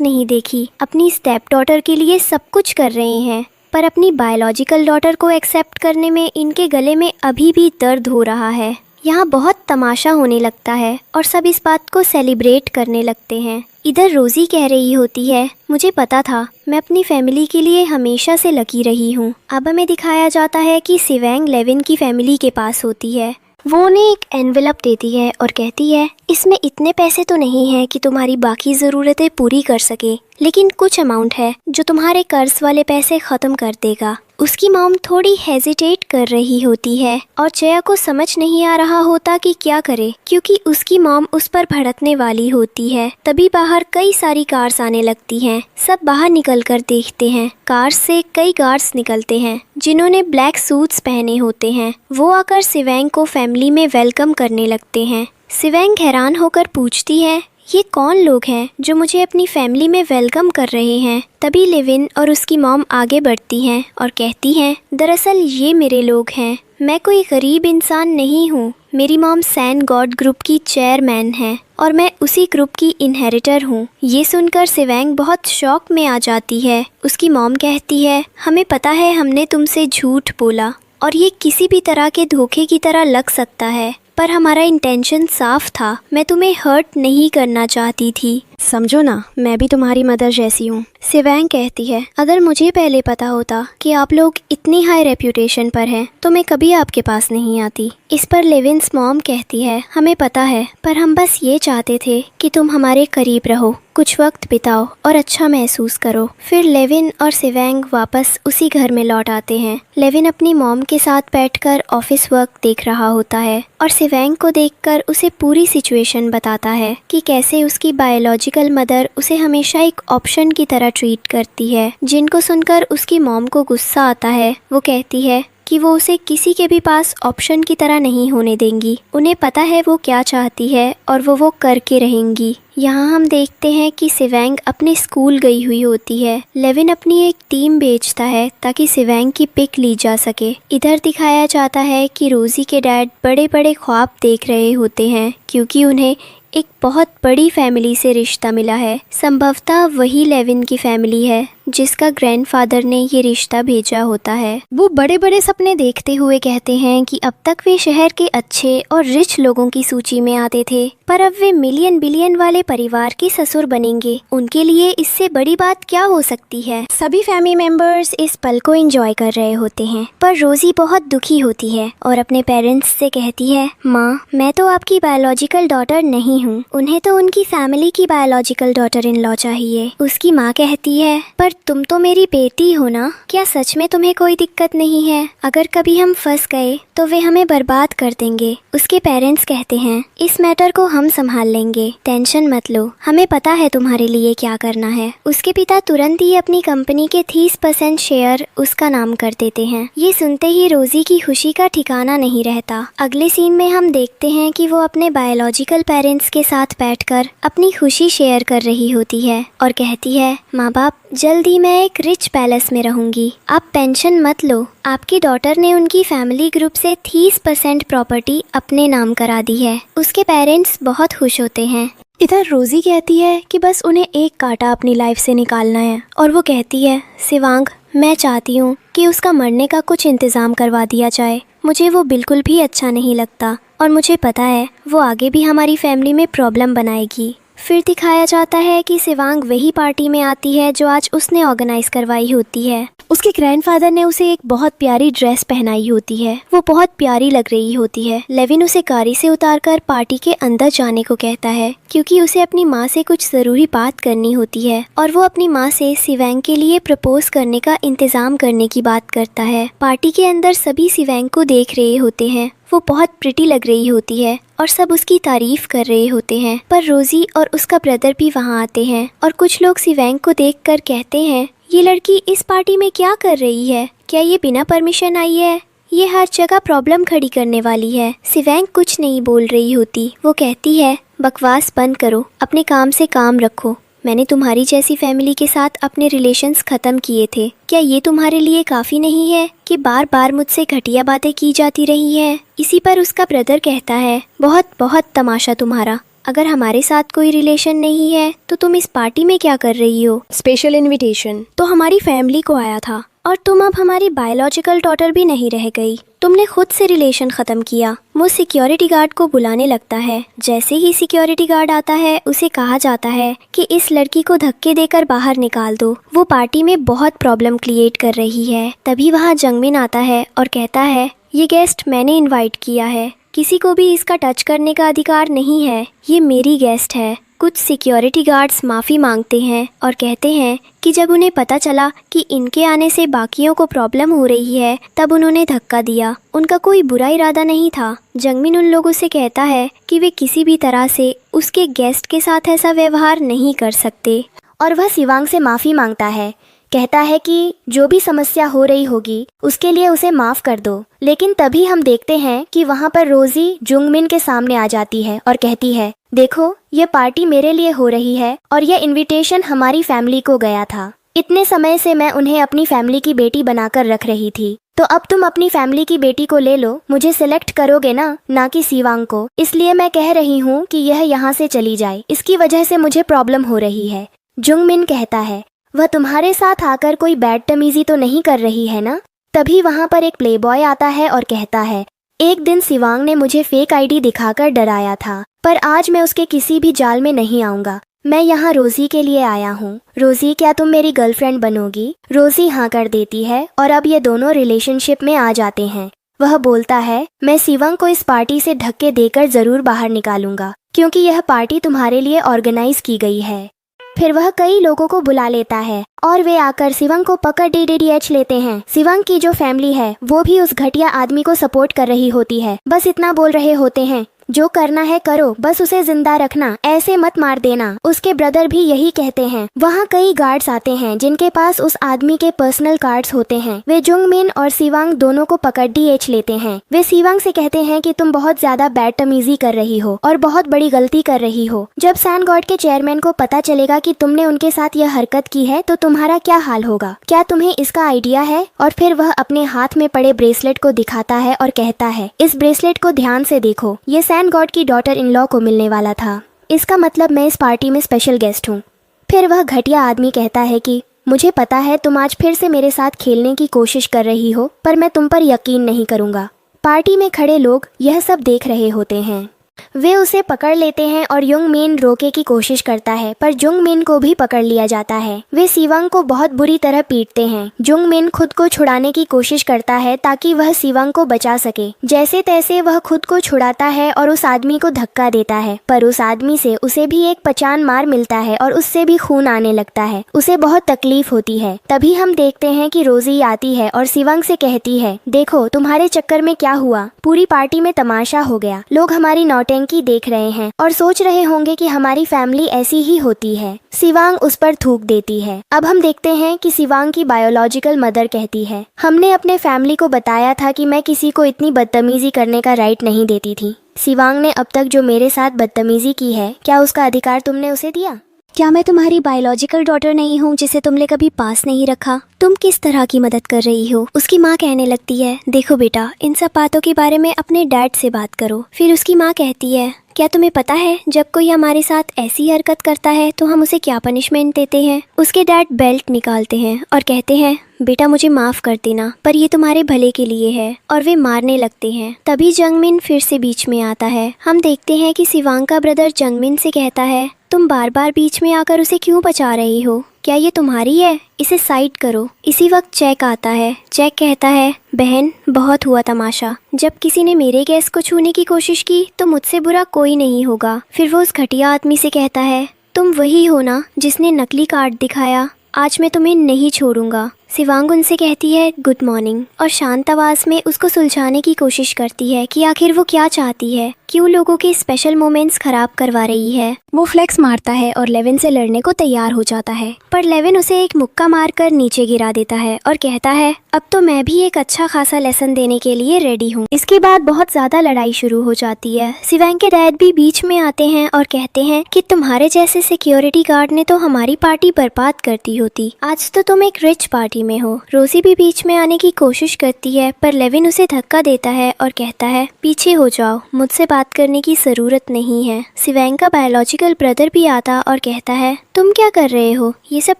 Speaker 1: नहीं देखी। अपनी स्टेप डॉटर के लिए सब कुछ कर रहे हैं, पर अपनी बायोलॉजिकल डॉटर को एक्सेप्ट करने में इनके गले में अभी भी दर्द हो रहा है। यहाँ बहुत तमाशा होने लगता है और सब इस बात को सेलिब्रेट करने लगते हैं। इधर रोजी कह रही होती है, मुझे पता था, मैं अपनी फैमिली के लिए हमेशा से लकी रही हूँ। अब हमें दिखाया जाता है कि शिवांग लेविन की फैमिली के पास होती है। वो उन्हें एक एनवेलप देती है और कहती है, इसमें इतने पैसे तो नहीं हैं कि तुम्हारी बाकी ज़रूरतें पूरी कर सके, लेकिन कुछ अमाउंट है जो तुम्हारे कर्ज वाले पैसे ख़त्म कर देगा। उसकी मॉम थोड़ी हेजिटेट कर रही होती है और जया को समझ नहीं आ रहा होता कि क्या करे, क्योंकि उसकी मॉम उस पर भड़कने वाली होती है। तभी बाहर कई सारी कार्स आने लगती हैं। सब बाहर निकलकर देखते हैं। कार से कई गार्ड्स निकलते हैं जिन्होंने ब्लैक सूट्स पहने होते हैं। वो आकर शिवांग को फैमिली में वेलकम करने लगते हैं। शिवांग हैरान होकर पूछती है, ये कौन लोग हैं जो मुझे अपनी फैमिली में वेलकम कर रहे हैं। तभी लेविन और उसकी मॉम आगे बढ़ती हैं और कहती हैं, दरअसल ये मेरे लोग हैं, मैं कोई गरीब इंसान नहीं हूँ। मेरी मॉम सैन गॉड ग्रुप की चेयरमैन है और मैं उसी ग्रुप की इनहेरिटर हूँ। ये सुनकर शिवांग बहुत शॉक में आ जाती है। उसकी मॉम कहती है, हमें पता है हमने तुमसे झूठ बोला और ये किसी भी तरह के धोखे की तरह लग सकता है, पर हमारा इंटेंशन साफ था। मैं तुम्हें हर्ट नहीं करना चाहती थी।
Speaker 3: समझो ना, मैं भी तुम्हारी मदर जैसी हूँ। सिवैंग कहती है, अगर मुझे पहले पता होता कि आप लोग इतनी हाई रेप्यूटेशन पर हैं तो मैं कभी आपके पास नहीं आती। इस पर लेविन्स मॉम कहती है, हमें पता है, पर हम बस ये चाहते थे कि तुम हमारे करीब रहो, कुछ वक्त बिताओ और अच्छा महसूस करो। फिर लेविन और सिवैंग वापस उसी घर में लौट आते हैं। लेविन अपनी मॉम के साथ बैठकर ऑफिस वर्क देख रहा होता है और सिवैंग को देखकर उसे पूरी सिचुएशन बताता है कि कैसे उसकी बायोलॉजिकल मदर उसे हमेशा एक ऑप्शन की तरह ट्रीट करती है, जिनको सुनकर उसकी मॉम को गुस्सा आता है। वो कहती है कि वो उसे किसी के भी पास ऑप्शन की तरह नहीं होने देंगी। उन्हें पता है वो क्या चाहती है और वो करके रहेंगी। यहाँ हम देखते हैं कि सिवैंग अपने स्कूल गई हुई होती है। लेविन अपनी एक टीम भेजता है ताकि सिवैंग की पिक ली जा सके। इधर दिखाया जाता है कि रोजी के डैड बड़े बड़े ख्वाब देख रहे होते हैं क्योंकि उन्हें एक बहुत बड़ी फैमिली से रिश्ता मिला है। संभवतः वही लेविन की फैमिली है जिसका ग्रैंडफादर ने ये रिश्ता भेजा होता है। वो बड़े बड़े सपने देखते हुए कहते हैं कि अब तक वे शहर के अच्छे और रिच लोगों की सूची में आते थे, पर अब वे मिलियन बिलियन वाले परिवार के ससुर बनेंगे। उनके लिए इससे बड़ी बात क्या हो सकती है। सभी फैमिली मेंबर्स इस पल को एंजॉय कर रहे होते हैं, पर रोजी बहुत दुखी होती है और अपने पेरेंट्स से कहती है, माँ, मैं तो आपकी बायोलॉजिकल डॉटर नहीं हूँ, उन्हें तो उनकी फैमिली की बायोलॉजिकल डॉटर इन लॉ चाहिए। उसकी माँ कहती है, पर तुम तो मेरी बेटी हो ना, क्या सच में तुम्हें कोई दिक्कत नहीं है? अगर कभी हम फंस गए तो वे हमें बर्बाद कर देंगे। उसके पेरेंट्स कहते हैं, इस मैटर को हम संभाल लेंगे, टेंशन मत लो, हमें पता है तुम्हारे लिए क्या करना है। उसके पिता तुरंत ही अपनी कंपनी के 30% शेयर उसका नाम कर देते हैं। ये सुनते ही रोजी की खुशी का ठिकाना नहीं रहता। अगले सीन में हम देखते हैं कि वो अपने बायोलॉजिकल पेरेंट्स के साथ बैठकर अपनी खुशी शेयर कर रही होती है और कहती है, माँ बाप, जल्दी मैं एक रिच पैलेस में रहूंगी, आप टेंशन मत लो। आपकी डॉटर ने उनकी फैमिली ग्रुप से 30% प्रॉपर्टी अपने नाम करा दी है। उसके पेरेंट्स बहुत खुश होते हैं। इधर रोजी कहती है कि बस उन्हें एक कांटा अपनी लाइफ से निकालना है और वो कहती है, सिवांग, मैं चाहती हूँ कि उसका मरने का कुछ इंतज़ाम करवा दिया जाए। मुझे वो बिल्कुल भी अच्छा नहीं लगता और मुझे पता है वो आगे भी हमारी फैमिली में प्रॉब्लम बनाएगी। फिर दिखाया जाता है कि सिवांग वही पार्टी में आती है जो आज उसने ऑर्गेनाइज करवाई होती है। उसके ग्रैंडफादर ने उसे एक बहुत प्यारी ड्रेस पहनाई होती है, वो बहुत प्यारी लग रही होती है। लेविन उसे गाड़ी से उतारकर पार्टी के अंदर जाने को कहता है क्योंकि उसे अपनी माँ से कुछ ज़रूरी बात करनी होती है और वो अपनी माँ से सिवैंग के लिए प्रपोज करने का इंतज़ाम करने की बात करता है। पार्टी के अंदर सभी सिवैंग को देख रहे होते हैं। वो बहुत प्रिटी लग रही होती है और सब उसकी तारीफ कर रहे होते हैं, पर रोजी और उसका ब्रदर भी वहाँ आते हैं और कुछ लोग सिवैंग को देखकर कहते हैं, ये लड़की इस पार्टी में क्या कर रही है? क्या ये बिना परमिशन आई है? ये हर जगह प्रॉब्लम खड़ी करने वाली है। सिवैंग कुछ नहीं बोल रही होती। वो कहती है, बकवास बंद करो, अपने काम से काम रखो। मैंने तुम्हारी जैसी फैमिली के साथ अपने रिलेशंस ख़त्म किए थे। क्या ये तुम्हारे लिए काफ़ी नहीं है कि बार बार मुझसे घटिया बातें की जाती रही हैं? इसी पर उसका ब्रदर कहता है, बहुत बहुत तमाशा तुम्हारा। अगर हमारे साथ कोई रिलेशन नहीं है तो तुम इस पार्टी में क्या कर रही हो? स्पेशल इनविटेशन तो हमारी फैमिली को आया था और तुम अब हमारी बायोलॉजिकल डॉटर भी नहीं रह गई। तुमने खुद से रिलेशन ख़त्म किया। वो सिक्योरिटी गार्ड को बुलाने लगता है। जैसे ही सिक्योरिटी गार्ड आता है उसे कहा जाता है कि इस लड़की को धक्के देकर बाहर निकाल दो, वो पार्टी में बहुत प्रॉब्लम क्रिएट कर रही है। तभी वहाँ जंगमिन आता है और कहता है, ये गेस्ट मैंने इनवाइट किया है, किसी को भी इसका टच करने का अधिकार नहीं है, ये मेरी गेस्ट है। कुछ सिक्योरिटी गार्ड्स माफ़ी मांगते हैं और कहते हैं कि जब उन्हें पता चला कि इनके आने से बाकियों को प्रॉब्लम हो रही है तब उन्होंने धक्का दिया। उनका कोई बुरा इरादा नहीं था। जंगमिन उन लोगों से कहता है कि वे किसी भी तरह से उसके गेस्ट के साथ ऐसा व्यवहार नहीं कर सकते
Speaker 2: और वह सिवांग से माफ़ी मांगता है। कहता है कि जो भी समस्या हो रही होगी उसके लिए उसे माफ़ कर दो। लेकिन तभी हम देखते हैं कि वहाँ पर रोजी जुंगमिन के सामने आ जाती है और कहती है, देखो, ये पार्टी मेरे लिए हो रही है और यह इनविटेशन हमारी फैमिली को गया था। इतने समय से मैं उन्हें अपनी फैमिली की बेटी बनाकर रख रही थी, तो अब तुम अपनी फैमिली की बेटी को ले लो। मुझे सिलेक्ट करोगे ना कि सिवांग को। इसलिए मैं कह रही हूँ कि यह यहाँ से चली जाए, इसकी वजह से मुझे प्रॉब्लम हो रही है। जुंगमिन कहता है, वह तुम्हारे साथ आकर कोई बैड तमीजी तो नहीं कर रही है ना? तभी वहाँ पर एक प्लेबॉय आता है और कहता है, एक दिन शिवांग ने मुझे फेक आईडी दिखाकर डराया था, पर आज मैं उसके किसी भी जाल में नहीं आऊंगा। मैं यहाँ रोजी के लिए आया हूँ। रोजी, क्या तुम मेरी गर्लफ्रेंड बनोगी? रोजी हाँ कर देती है और अब ये दोनों रिलेशनशिप में आ जाते हैं। वह बोलता है, मैं शिवांग को इस पार्टी से धक्के देकर जरूर बाहर निकालूंगा, क्योंकि यह पार्टी तुम्हारे लिए ऑर्गेनाइज की गई है। फिर वह कई लोगों को बुला लेता है और वे आकर शिवांग को पकड़ DDDH लेते हैं। शिवांग की जो फैमिली है वो भी उस घटिया आदमी को सपोर्ट कर रही होती है। बस इतना बोल रहे होते हैं, जो करना है करो, बस उसे जिंदा रखना, ऐसे मत मार देना। उसके ब्रदर भी यही कहते हैं। वहाँ कई गार्ड्स आते हैं जिनके पास उस आदमी के पर्सनल कार्ड्स होते हैं। वे जुंगमिन और शिवांग दोनों को पकड़ DH लेते हैं। वे शिवांग से कहते हैं कि तुम बहुत ज्यादा बैडतमीजी कर रही हो और बहुत बड़ी गलती कर रही हो। जब सैन गॉड के चेयरमैन को पता चलेगा कि तुमने उनके साथ यह हरकत की है तो तुम्हारा क्या हाल होगा? क्या तुम्हें इसका आइडिया है? और फिर वह अपने हाथ में पड़े ब्रेसलेट को दिखाता है और कहता है, इस ब्रेसलेट को ध्यान से देखो, ये सैन गॉड की डॉटर इन लॉ को मिलने वाला था। इसका मतलब मैं इस पार्टी में स्पेशल गेस्ट हूँ। फिर वह घटिया आदमी कहता है कि मुझे पता है तुम आज फिर से मेरे साथ खेलने की कोशिश कर रही हो, पर मैं तुम पर यकीन नहीं करूँगा। पार्टी में खड़े लोग यह सब देख रहे होते हैं। वे उसे पकड़ लेते हैं और युंगमिन रोके की कोशिश करता है, पर जुंगमिन को भी पकड़ लिया जाता है। वे शिवांग को बहुत बुरी तरह पीटते हैं। जुंगमिन खुद को छुड़ाने की कोशिश करता है ताकि वह शिवांग को बचा सके। जैसे तैसे वह खुद को छुड़ाता है और उस आदमी को धक्का देता है, पर उस आदमी से उसे भी एक पचान मार मिलता है और उससे भी खून आने लगता है। उसे बहुत तकलीफ होती है। तभी हम देखते हैं कि रोजी आती है और शिवांग से कहती है, देखो तुम्हारे चक्कर में क्या हुआ, पूरी पार्टी में तमाशा हो गया। लोग हमारी नौटंकी देख रहे हैं और सोच रहे होंगे कि हमारी फैमिली ऐसी ही होती है। शिवांग उस पर थूक देती है। अब हम देखते हैं कि शिवांग की बायोलॉजिकल मदर कहती है, हमने अपने फैमिली को बताया था कि मैं किसी को इतनी बदतमीजी करने का राइट नहीं देती थी। शिवांग ने अब तक जो मेरे साथ बदतमीजी की है, क्या उसका अधिकार तुमने उसे दिया?
Speaker 1: क्या मैं तुम्हारी बायोलॉजिकल डॉटर नहीं हूँ जिसे तुमने कभी पास नहीं रखा? तुम किस तरह की मदद कर रही हो? उसकी माँ कहने लगती है, देखो बेटा, इन सब बातों के बारे में अपने डैड से बात करो। फिर उसकी माँ कहती है, क्या तुम्हें पता है जब कोई हमारे साथ ऐसी हरकत करता है तो हम उसे क्या पनिशमेंट देते हैं? उसके डैड बेल्ट निकालते हैं और कहते हैं, बेटा मुझे माफ कर देना, पर ये तुम्हारे भले के लिए है, और वे मारने लगते हैं। तभी जंगमिन फिर से बीच में आता है। हम देखते हैं कि शिवांग का ब्रदर जंगमिन से कहता है, तुम बार बार बीच में आकर उसे क्यों बचा रही हो? क्या ये तुम्हारी है? इसे साइड करो। इसी वक्त जैक आता है। जैक कहता है, बहन बहुत हुआ तमाशा। जब किसी ने मेरे गैस को छूने की कोशिश की तो मुझसे बुरा कोई नहीं होगा। फिर वो उस घटिया आदमी से कहता है, तुम वही हो ना जिसने नकली कार्ड दिखाया? आज मैं तुम्हें नहीं छोड़ूंगा। शिवांग उनसे कहती है गुड मॉर्निंग और शांत आवाज में उसको सुलझाने की कोशिश करती है कि आखिर वो क्या चाहती है, क्यों लोगों के स्पेशल मोमेंट्स खराब करवा रही है। वो फ्लेक्स मारता है और लेविन से लड़ने को तैयार हो जाता है, पर लेविन उसे एक मुक्का मारकर नीचे गिरा देता है और कहता है, अब तो मैं भी एक अच्छा खासा लेसन देने के लिए रेडी हूँ। इसके बाद बहुत ज्यादा लड़ाई शुरू हो जाती है। शिवांग के डैड भी बीच में आते हैं और कहते हैं कि तुम्हारे जैसे सिक्योरिटी गार्ड ने तो हमारी पार्टी बर्बाद कर दी होती। आज तो तुम एक रिच पार्टी में हो। रोजी भी बीच में आने की कोशिश करती है, पर लेविन उसे धक्का देता है और कहता है, पीछे हो जाओ, मुझसे बात करने की जरूरत नहीं है। शिवांग का बायोलॉजिकल ब्रदर भी आता और कहता है, तुम क्या कर रहे हो? ये सब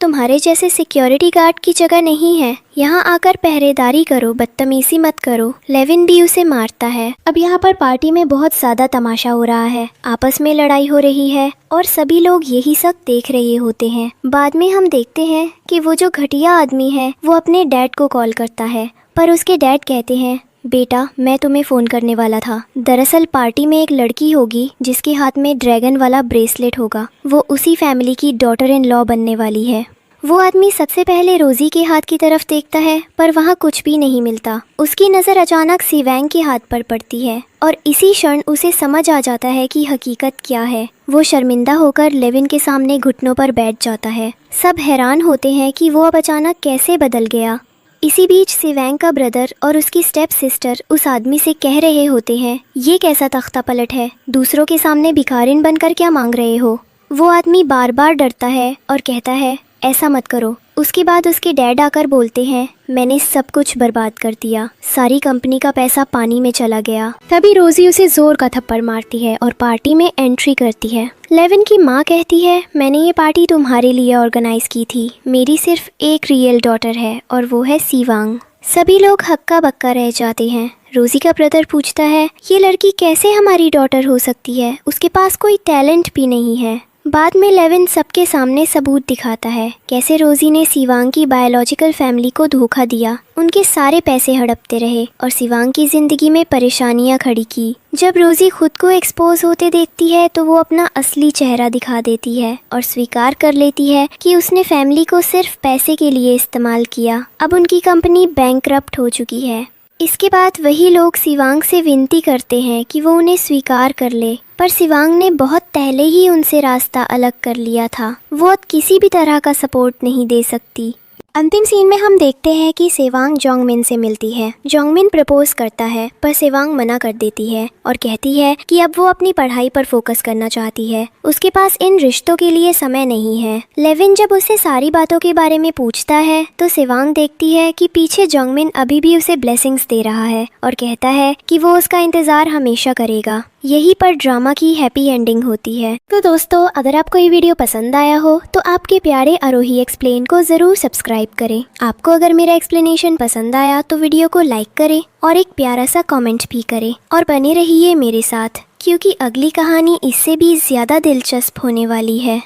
Speaker 1: तुम्हारे जैसे सिक्योरिटी गार्ड की जगह नहीं है। यहाँ आकर पहरेदारी करो, बदतमीजी मत करो। लेविन भी उसे मारता है। अब यहाँ पर पार्टी में बहुत ज्यादा तमाशा हो रहा है। आपस में लड़ाई हो रही है और सभी लोग यही सब देख रहे होते हैं। बाद में हम देखते हैं कि वो जो घटिया आदमी है वो अपने डैड को कॉल करता है, पर उसके डैड कहते हैं, बेटा मैं तुम्हें फ़ोन करने वाला था। दरअसल पार्टी में एक लड़की होगी जिसके हाथ में ड्रैगन वाला ब्रेसलेट होगा। वो उसी फैमिली की डॉटर इन लॉ बनने वाली है। वो आदमी सबसे पहले रोजी के हाथ की तरफ देखता है, पर वहाँ कुछ भी नहीं मिलता। उसकी नज़र अचानक शिवांग के हाथ पर पड़ती है और इसी क्षण उसे समझ आ जाता है कि हकीकत क्या है। वो शर्मिंदा होकर लेविन के सामने घुटनों पर बैठ जाता है। सब हैरान होते हैं कि वो अब अचानक कैसे बदल गया। इसी बीच शिवांग का ब्रदर और उसकी स्टेप सिस्टर उस आदमी से कह रहे होते हैं, ये कैसा तख्ता पलट है, दूसरों के सामने भिखारिन बनकर क्या मांग रहे हो? वो आदमी बार बार डरता है और कहता है, ऐसा मत करो। उसके बाद उसके डैड आकर बोलते हैं, मैंने सब कुछ बर्बाद कर दिया, सारी कंपनी का पैसा पानी में चला गया। तभी रोजी उसे जोर का थप्पड़ मारती है और पार्टी में एंट्री करती है। लेविन की माँ कहती है, मैंने ये पार्टी तुम्हारे लिए ऑर्गेनाइज की थी। मेरी सिर्फ एक रियल डॉटर है और वो है शिवांग। सभी लोग हक्का बक्का रह जाते हैं।
Speaker 3: रोजी का ब्रदर पूछता है, ये लड़की कैसे हमारी डॉटर हो सकती है, उसके पास कोई टैलेंट भी नहीं है। बाद में लेविन सबके सामने सबूत दिखाता है कैसे रोजी ने शिवांग की बायोलॉजिकल फैमिली को धोखा दिया, उनके सारे पैसे हड़पते रहे और शिवांग की जिंदगी में परेशानियां खड़ी की। जब रोजी खुद को एक्सपोज होते देखती है तो वो अपना असली चेहरा दिखा देती है और स्वीकार कर लेती है कि उसने फैमिली को सिर्फ पैसे के लिए इस्तेमाल किया। अब उनकी कंपनी बैंकरप्ट हो चुकी है। इसके बाद वही लोग शिवांग से विनती करते हैं कि वो उन्हें स्वीकार कर ले, पर शिवांग ने बहुत पहले ही उनसे रास्ता अलग कर लिया था। वो अब किसी भी तरह का सपोर्ट नहीं दे सकती। अंतिम सीन में हम देखते हैं कि सेवांग जोंगमिन से मिलती है। जोंगमिन प्रपोज करता है पर सेवांग मना कर देती है और कहती है कि अब वो अपनी पढ़ाई पर फोकस करना चाहती है, उसके पास इन रिश्तों के लिए समय नहीं है। लेविन जब उससे सारी बातों के बारे में पूछता है तो सेवांग देखती है कि पीछे जोंगमिन अभी भी उसे ब्लेसिंग्स दे रहा है और कहता है कि वो उसका इंतजार हमेशा करेगा। यहीं पर ड्रामा की हैप्पी एंडिंग होती है। तो दोस्तों, अगर आपको ये वीडियो पसंद आया हो तो आपके प्यारे आरोही एक्सप्लेन को ज़रूर सब्सक्राइब करें। आपको अगर मेरा एक्सप्लेनेशन पसंद आया तो वीडियो को लाइक करें और एक प्यारा सा कमेंट भी करें और बने रहिए मेरे साथ, क्योंकि अगली कहानी इससे भी ज़्यादा दिलचस्प होने वाली है।